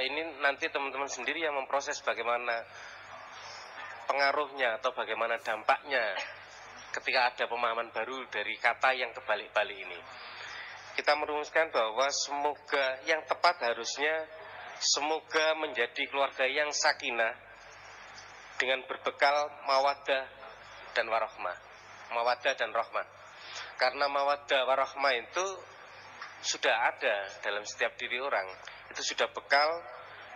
ini nanti teman-teman sendiri yang memproses bagaimana pengaruhnya atau bagaimana dampaknya ketika ada pemahaman baru dari kata yang kebalik-balik ini. Kita merumuskan bahwa semoga yang tepat harusnya semoga menjadi keluarga yang sakinah dengan berbekal mawaddah dan warahmah. Mawaddah dan rahmah. Karena mawaddah warahmah itu sudah ada dalam setiap diri orang. Itu sudah bekal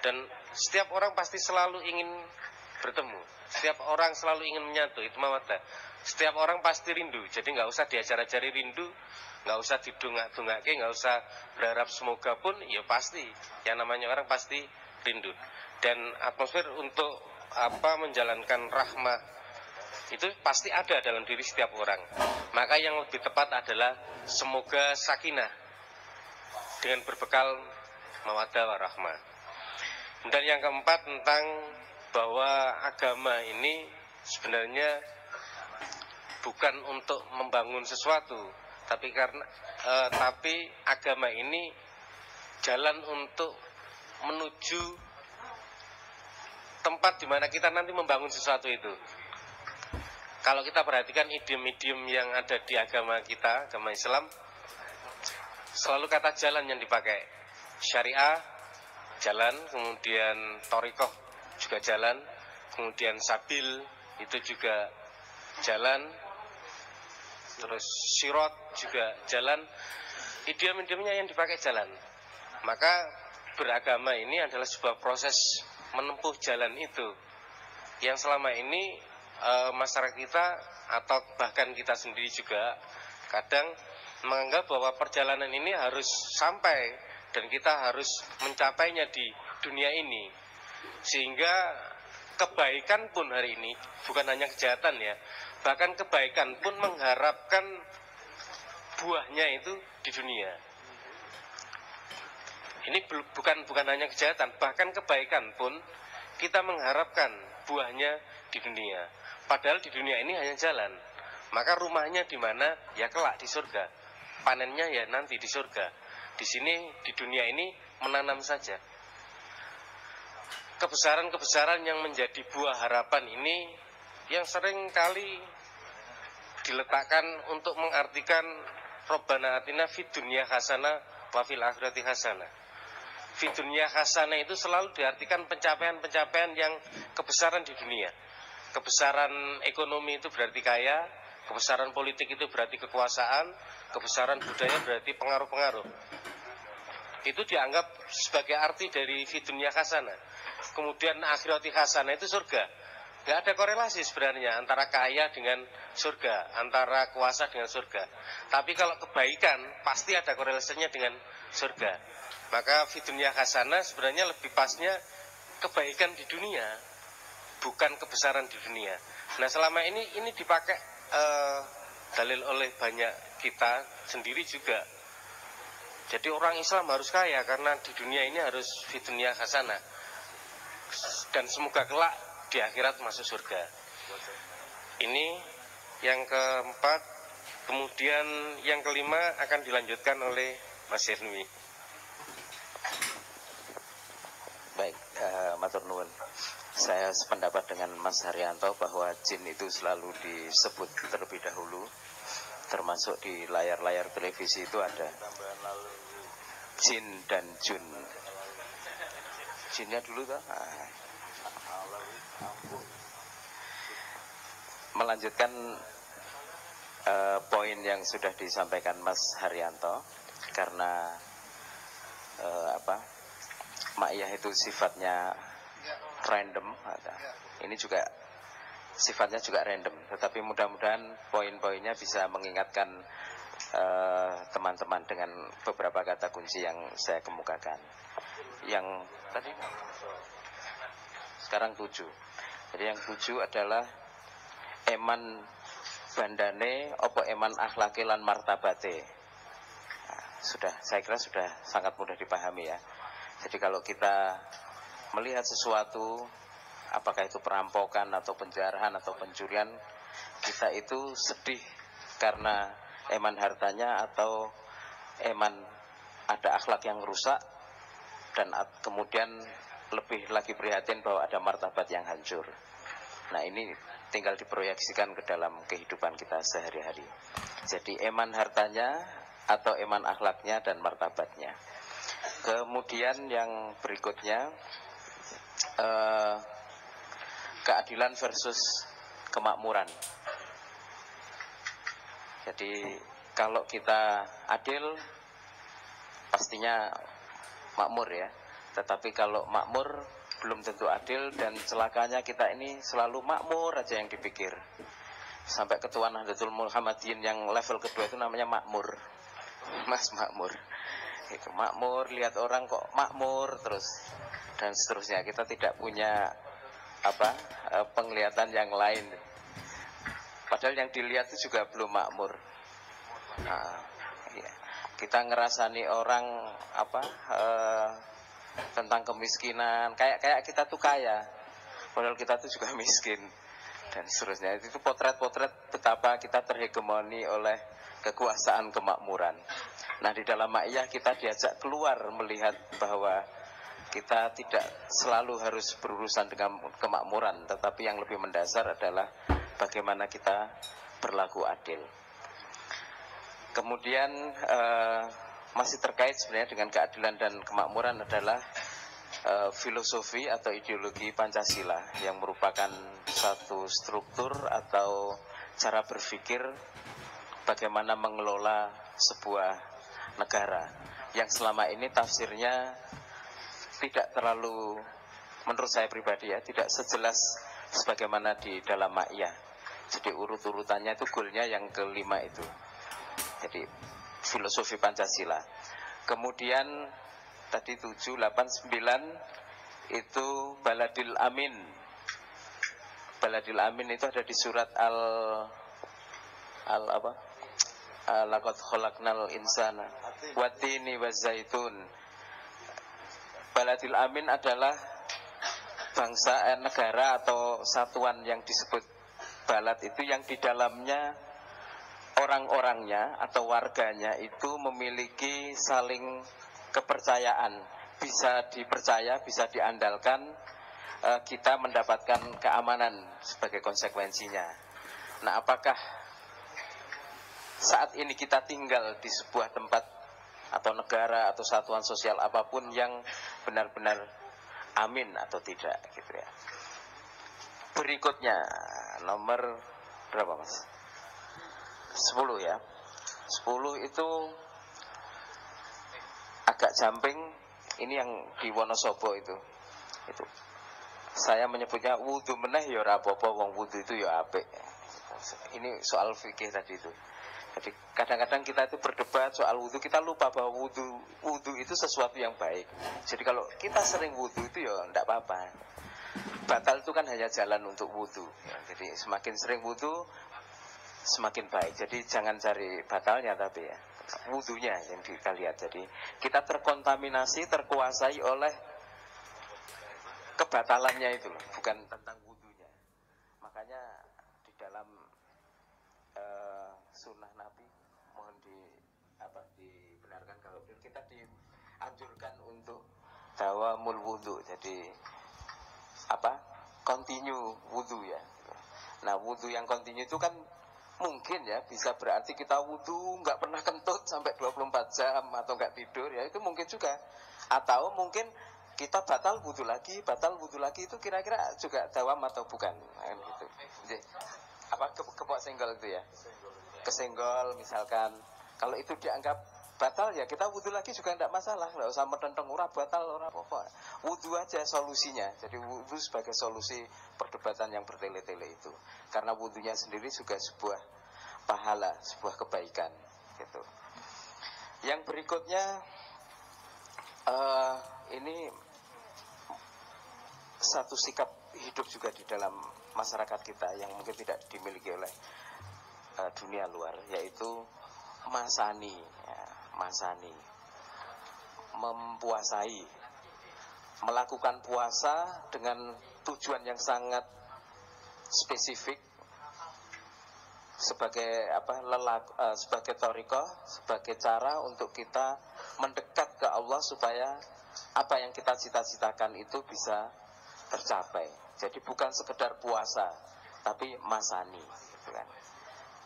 dan setiap orang pasti selalu ingin bertemu. Setiap orang selalu ingin menyatu, itu mawaddah. Setiap orang pasti rindu, jadi nggak usah diajar-ajari rindu, nggak usah didongak-dongake, nggak usah berharap semoga pun, ya pasti. Yang namanya orang pasti rindu. Dan atmosfer untuk menjalankan rahmah itu pasti ada dalam diri setiap orang. Maka yang lebih tepat adalah semoga sakinah dengan berbekal mawaddah warahmah. Dan yang keempat tentang bahwa agama ini sebenarnya bukan untuk membangun sesuatu, tapi agama ini jalan untuk menuju tempat di mana kita nanti membangun sesuatu itu. Kalau kita perhatikan idiom-idiom yang ada di agama kita, agama Islam, selalu kata jalan yang dipakai. Syariah, jalan, kemudian thariqah juga jalan, kemudian sabil itu juga jalan, terus sirat juga jalan. Idiom-idiomnya yang dipakai jalan. Maka beragama ini adalah sebuah proses menempuh jalan itu yang selama ini masyarakat kita atau bahkan kita sendiri juga kadang menganggap bahwa perjalanan ini harus sampai dan kita harus mencapainya di dunia ini, sehingga kebaikan pun hari ini bukan hanya kejahatan ya, bahkan kebaikan pun mengharapkan buahnya itu di dunia. Ini bukan hanya kejahatan, bahkan kebaikan pun kita mengharapkan buahnya di dunia. Padahal di dunia ini hanya jalan. Maka rumahnya di mana? Ya kelak di surga. Panennya ya nanti di surga. Di sini di dunia ini menanam saja. Kebesaran-kebesaran yang menjadi buah harapan ini yang sering kali diletakkan untuk mengartikan Rabbana atina fid dunya hasanah wa fil akhirati hasanah. Fid dunya hasanah itu selalu diartikan pencapaian-pencapaian yang kebesaran di dunia. Kebesaran ekonomi itu berarti kaya, kebesaran politik itu berarti kekuasaan, kebesaran budaya berarti pengaruh-pengaruh. Itu dianggap sebagai arti dari fid dunya hasanah. Kemudian akhirati hasanah itu surga. Gak ada korelasi sebenarnya antara kaya dengan surga, antara kuasa dengan surga. Tapi kalau kebaikan pasti ada korelasinya dengan surga. Maka fid dunya hasanah sebenarnya lebih pasnya kebaikan di dunia, bukan kebesaran di dunia. Nah selama ini dipakai dalil oleh banyak kita sendiri juga. Jadi orang Islam harus kaya karena di dunia ini harus fid dunya hasanah. Dan semoga kelak di akhirat masuk surga. Ini yang keempat. Kemudian yang kelima akan dilanjutkan oleh Mas Hirmi. Baik, matur nuwun. Saya sependapat dengan Mas Haryanto bahwa jin itu selalu disebut terlebih dahulu, termasuk di layar-layar televisi itu ada jin dan jun. Jinnya dulu toh. Melanjutkan poin yang sudah disampaikan Mas Haryanto, karena maiyah itu sifatnya random. Ini juga sifatnya juga random. Tetapi mudah-mudahan poin-poinnya bisa mengingatkan teman-teman dengan beberapa kata kunci yang saya kemukakan. Yang tadi sekarang 7. Jadi yang 7 adalah eman bandane opo eman akhlake lan martabate. Saya kira sudah sangat mudah dipahami ya. Jadi kalau kita melihat sesuatu, apakah itu perampokan atau penjarahan atau pencurian, kita itu sedih karena eman hartanya atau eman ada akhlak yang rusak, dan kemudian lebih lagi prihatin bahwa ada martabat yang hancur. Nah ini tinggal diproyeksikan ke dalam kehidupan kita sehari-hari. Jadi eman hartanya atau eman akhlaknya dan martabatnya. Kemudian yang berikutnya keadilan versus kemakmuran. Jadi kalau kita adil pastinya makmur ya. Tetapi kalau makmur belum tentu adil, dan celakanya kita ini selalu makmur aja yang dipikir. Sampai ketua Nahdlatul Muhammadiyyin yang level kedua itu namanya makmur. Mas makmur. Itu makmur, lihat orang kok makmur terus dan seterusnya. Kita tidak punya penglihatan yang lain. Padahal yang dilihat itu juga belum makmur. Nah, ya. Kita ngerasani orang tentang kemiskinan, kayak kita tuh kaya, padahal kita tuh juga miskin dan seterusnya. Itu potret-potret betapa kita terhegemoni oleh kekuasaan kemakmuran. Nah di dalam ma'iyah kita diajak keluar melihat bahwa kita tidak selalu harus berurusan dengan kemakmuran, tetapi yang lebih mendasar adalah bagaimana kita berlaku adil. Kemudian masih terkait sebenarnya dengan keadilan dan kemakmuran adalah filosofi atau ideologi Pancasila yang merupakan satu struktur atau cara berpikir bagaimana mengelola sebuah negara yang selama ini tafsirnya tidak terlalu, menurut saya pribadi ya, tidak sejelas sebagaimana di dalam ma'iyah. Jadi urut-urutannya itu goalnya yang kelima itu. Jadi filosofi Pancasila. Kemudian tadi 7, 8, 9 itu Baladil Amin. Baladil Amin itu ada di surat Laqad khalaqnal insana wattini wazaitun. Baladil Amin adalah bangsa negara atau satuan yang disebut balad itu yang di dalamnya orang-orangnya atau warganya itu memiliki saling kepercayaan, bisa dipercaya, bisa diandalkan, kita mendapatkan keamanan sebagai konsekuensinya. Nah, apakah saat ini kita tinggal di sebuah tempat atau negara atau satuan sosial apapun yang benar-benar amin atau tidak gitu ya. Berikutnya nomor berapa Mas? 10 ya. 10 itu agak jumping. Ini yang di Wonosobo itu. Saya menyebutnya wudu meneh ya ora apa-apa, wong wudu itu ya apik. Ini soal fikih tadi itu. Jadi kadang-kadang kita itu berdebat soal wudu, kita lupa bahwa wudu itu sesuatu yang baik. Jadi kalau kita sering wudu itu ya enggak apa-apa. Batal itu kan hanya jalan untuk wudu ya. Jadi semakin sering wudu semakin baik. Jadi jangan cari batalnya, tapi ya wudunya yang kita lihat. Jadi kita terkontaminasi, terkuasai oleh kebatalannya itu loh, bukan tentang wudunya. Makanya di dalam sunnah Nabi mohon dibenarkan kalau kita dianjurkan untuk dawamul wudu. Jadi continue wudu ya. Nah wudu yang continue itu kan mungkin ya bisa berarti kita wudu nggak pernah kentut sampai 24 jam atau nggak tidur ya, itu mungkin juga. Atau mungkin kita batal wudu lagi itu kira-kira juga dawam atau bukan kan gitu. Jadi, kepok senggol itu ya, kesenggol misalkan, kalau itu dianggap batal ya kita wudu lagi juga tidak masalah, nggak usah metenteng ora batal ora apa-apa, wudu aja solusinya. Jadi wudu sebagai solusi perdebatan yang bertele-tele itu, karena wudunya sendiri juga sebuah pahala, sebuah kebaikan gitu. Yang berikutnya ini satu sikap hidup juga di dalam masyarakat kita yang mungkin tidak dimiliki oleh dunia luar, yaitu masani, mempuasai, melakukan puasa dengan tujuan yang sangat spesifik sebagai sebagai thariqah, sebagai cara untuk kita mendekat ke Allah supaya apa yang kita cita-citakan itu bisa tercapai. Jadi bukan sekedar puasa, tapi masani, gitu kan.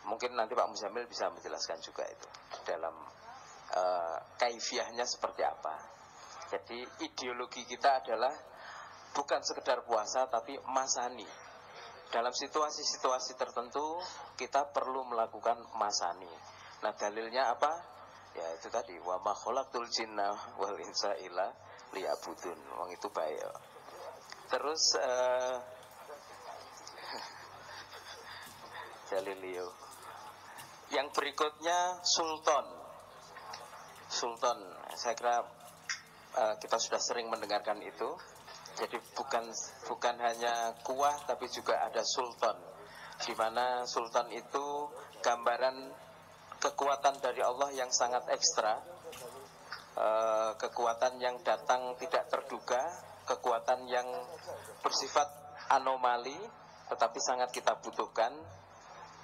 Mungkin nanti Pak Muzamil bisa menjelaskan juga itu dalam kaifiahnya seperti apa. Jadi ideologi kita adalah bukan sekedar puasa, tapi masani. Dalam situasi-situasi tertentu kita perlu melakukan masani. Nah, dalilnya apa? Ya itu tadi, wa ma khalaqtul jinna wal insa illa liya'budun. Wong itu baik. Terus Jalilio. Yang berikutnya sultan. Sultan, saya kira kita sudah sering mendengarkan itu. Jadi bukan hanya kuah, tapi juga ada sultan, di mana sultan itu gambaran kekuatan dari Allah yang sangat ekstra, kekuatan yang datang tidak terduga, kekuatan yang bersifat anomali, tetapi sangat kita butuhkan.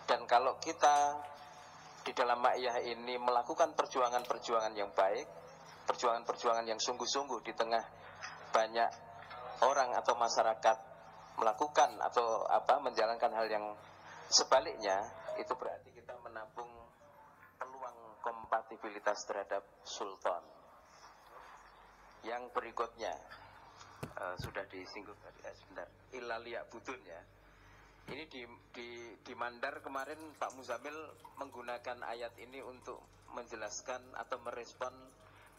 Dan kalau kita di dalam ma'iyah ini melakukan perjuangan-perjuangan yang baik, perjuangan-perjuangan yang sungguh-sungguh di tengah banyak orang atau masyarakat melakukan atau menjalankan hal yang sebaliknya, itu berarti kita menabung peluang kompatibilitas terhadap sultan. Yang berikutnya sudah disinggung tadi, sebentar, ilalia budun ya. Ini di Mandar kemarin Pak Muzamil menggunakan ayat ini untuk menjelaskan atau merespon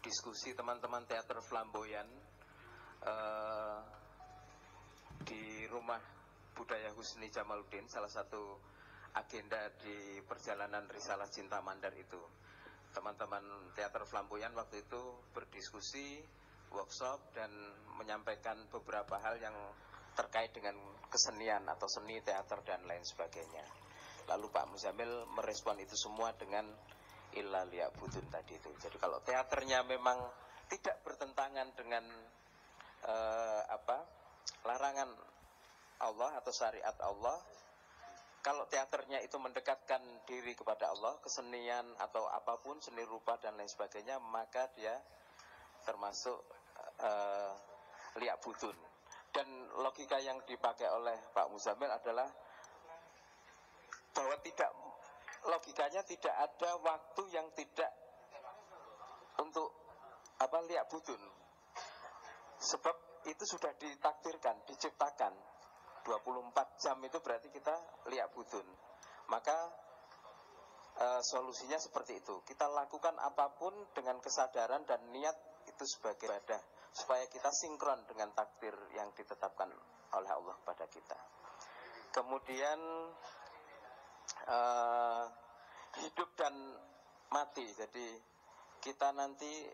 diskusi teman-teman teater flamboyan di rumah budaya Husni Jamaluddin, salah satu agenda di perjalanan Risalah Cinta Mandar itu. Teman-teman teater flamboyan waktu itu berdiskusi, workshop, dan menyampaikan beberapa hal yang terkait dengan kesenian atau seni teater dan lain sebagainya. Lalu Pak Muzamil merespon itu semua dengan illa liya'budun tadi itu. Jadi kalau teaternya memang tidak bertentangan dengan larangan Allah atau syariat Allah, kalau teaternya itu mendekatkan diri kepada Allah, kesenian atau apapun, seni rupa dan lain sebagainya, maka dia termasuk liya'budun. Dan logika yang dipakai oleh Pak Muzamil adalah bahwa logikanya tidak ada waktu yang tidak untuk liya'budun. Sebab itu sudah ditakdirkan, diciptakan 24 jam itu berarti kita liya'budun. Maka solusinya seperti itu. Kita lakukan apapun dengan kesadaran dan niat itu sebagai ibadah, supaya kita sinkron dengan takdir yang ditetapkan oleh Allah kepada kita. Kemudian hidup dan mati. Jadi kita nanti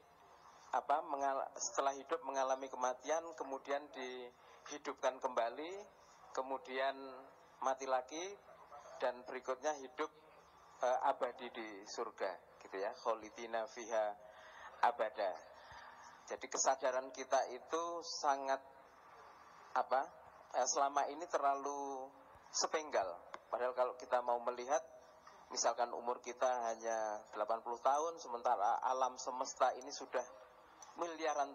setelah hidup mengalami kematian, kemudian dihidupkan kembali, kemudian mati lagi, dan berikutnya hidup abadi di surga, gitu ya. Kholidina fiha abada. Jadi kesadaran kita itu sangat selama ini terlalu sepenggal. Padahal kalau kita mau melihat, misalkan umur kita hanya 80 tahun, sementara alam semesta ini sudah miliaran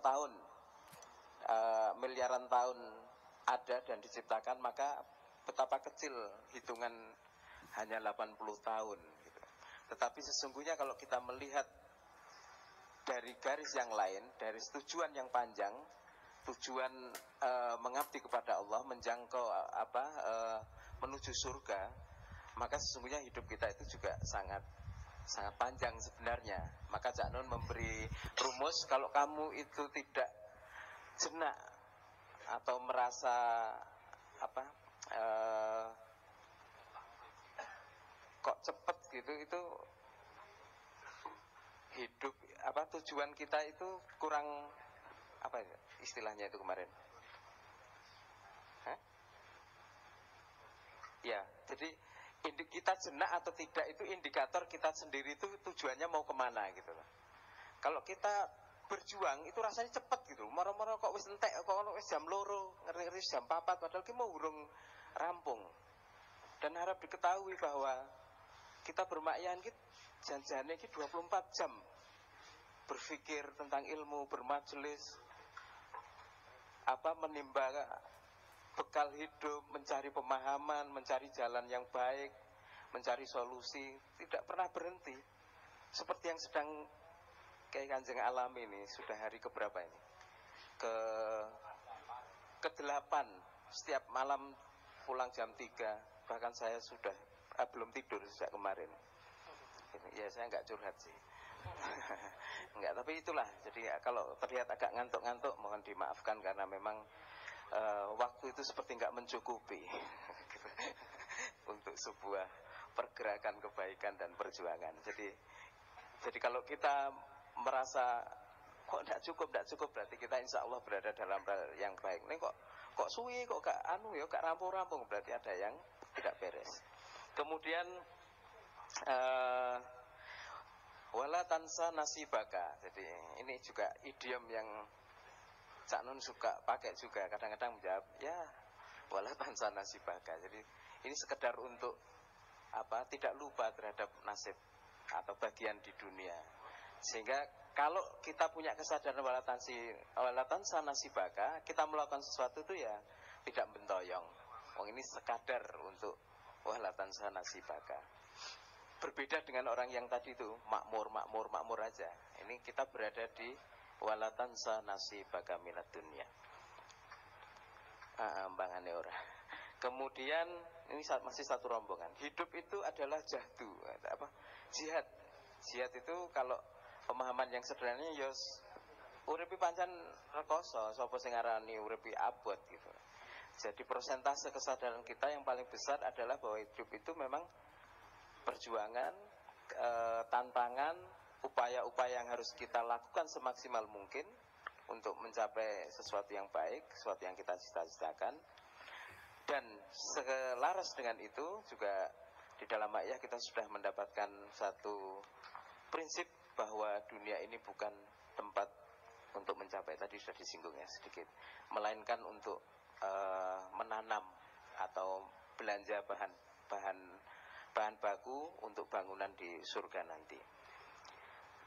tahun ada dan diciptakan, maka betapa kecil hitungan hanya 80 tahun gitu. Tetapi sesungguhnya kalau kita melihat dari garis yang lain, dari tujuan yang panjang, tujuan mengabdi kepada Allah, menjangkau menuju surga, maka sesungguhnya hidup kita itu juga sangat panjang sebenarnya. Maka Cak Nun memberi rumus, kalau kamu itu tidak jenak atau merasa kok cepet gitu, itu hidup tujuan kita itu kurang istilahnya itu kemarin. Ya, jadi kita jenak atau tidak itu indikator kita sendiri itu tujuannya mau kemana gitu loh. Kalau kita berjuang itu rasanya cepet gitu, moro-moro kok wis entek, kok wis jam 2, ngeri-ngeri jam 4, padahal kita mau urung rampung. Dan harap diketahui bahwa kita bermakyaan kita janjiannya 24 jam berpikir tentang ilmu, bermajelis, menimba bekal hidup, mencari pemahaman, mencari jalan yang baik, mencari solusi, tidak pernah berhenti. Seperti yang sedang Kiai Kanjeng alami ini, sudah hari keberapa ini? Ke-8, setiap malam pulang jam 3, bahkan saya sudah belum tidur sejak kemarin. Ya saya nggak curhat sih. Enggak, tapi itulah. Jadi kalau terlihat agak ngantuk-ngantuk, mohon dimaafkan karena memang waktu itu seperti nggak mencukupi untuk sebuah pergerakan kebaikan dan perjuangan. Jadi kalau kita merasa kok tidak cukup, berarti kita insya Allah berada dalam yang baik. Ini kok suwi, kok gak gak rampung-rampung, berarti ada yang tidak beres. Kemudian wala tansa nasibaka. Jadi ini juga idiom yang Cak Nun suka pakai juga. Kadang-kadang menjawab, ya wala tansa nasibaka. Jadi ini sekedar untuk tidak lupa terhadap nasib atau bagian di dunia. Sehingga kalau kita punya kesadaran wala tansa nasibaka, kita melakukan sesuatu itu ya tidak bentoyong. Ini sekadar untuk wala tansa nasibaka. Berbeda dengan orang yang tadi itu makmur aja. Ini kita berada di wala tansa nasibaka minad dunya. Ambangane ora. Kemudian ini masih satu rombongan. Hidup itu adalah jahdu, jihad. Jihad itu kalau pemahaman yang sederhananya yos uripi pancen rekoso, sapa sing ngarani uripi abot gitu. Jadi persentase kesadaran kita yang paling besar adalah bahwa hidup itu memang perjuangan, tantangan, upaya-upaya yang harus kita lakukan semaksimal mungkin untuk mencapai sesuatu yang baik, sesuatu yang kita cita-citakan. Dan selaras dengan itu juga di dalam ayat kita sudah mendapatkan satu prinsip bahwa dunia ini bukan tempat untuk mencapai, tadi sudah disinggungnya sedikit, melainkan untuk menanam atau belanja bahan baku untuk bangunan di surga nanti.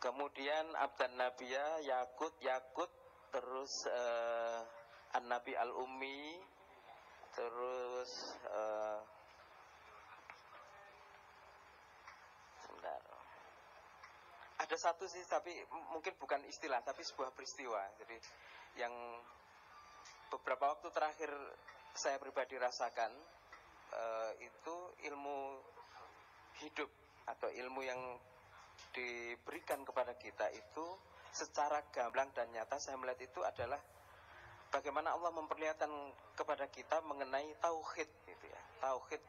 Kemudian abdan nabiya yakut, terus an-nabi al-ummi, terus sebentar. Ada satu sih, tapi mungkin bukan istilah, tapi sebuah peristiwa. Jadi yang beberapa waktu terakhir saya pribadi rasakan itu ilmu hidup atau ilmu yang diberikan kepada kita itu secara gamblang dan nyata saya melihat itu adalah bagaimana Allah memperlihatkan kepada kita mengenai tauhid gitu ya. Tauhid,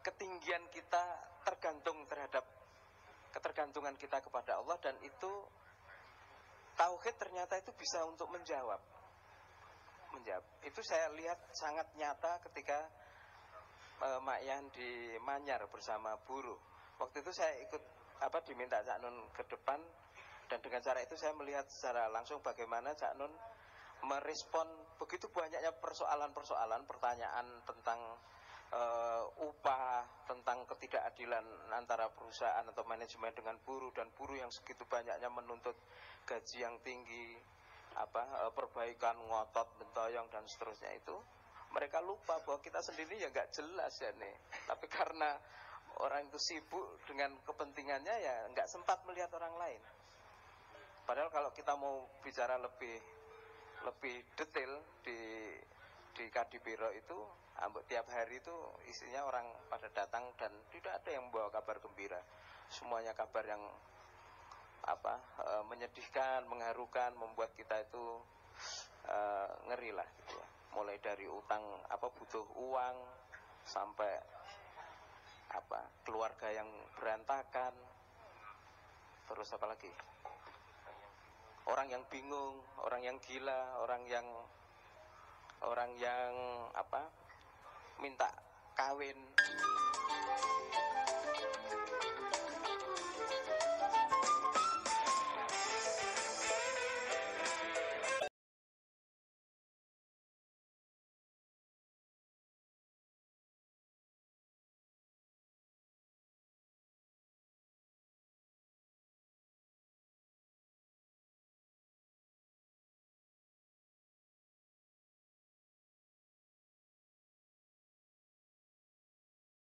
ketinggian kita tergantung terhadap ketergantungan kita kepada Allah, dan itu tauhid ternyata itu bisa untuk menjawab. Itu saya lihat sangat nyata ketika Mak Yan di Manyar bersama buruh. Waktu itu saya ikut diminta Cak Nun ke depan, dan dengan cara itu saya melihat secara langsung bagaimana Cak Nun merespon begitu banyaknya persoalan-persoalan, pertanyaan tentang upah, tentang ketidakadilan antara perusahaan atau manajemen dengan buruh, dan buruh yang segitu banyaknya menuntut gaji yang tinggi, perbaikan ngotot, bentoyong dan seterusnya. Itu mereka lupa bahwa kita sendiri ya nggak jelas ya nih. Tapi karena orang itu sibuk dengan kepentingannya ya nggak sempat melihat orang lain. Padahal kalau kita mau bicara lebih detail di Kadipiro itu tiap hari itu isinya orang pada datang dan tidak ada yang membawa kabar gembira. Semuanya kabar yang menyedihkan, mengharukan, membuat kita itu ngeri lah gitu ya. Mulai dari utang butuh uang sampai keluarga yang berantakan, terus apa lagi? Orang yang bingung, orang yang gila, orang yang minta kawin.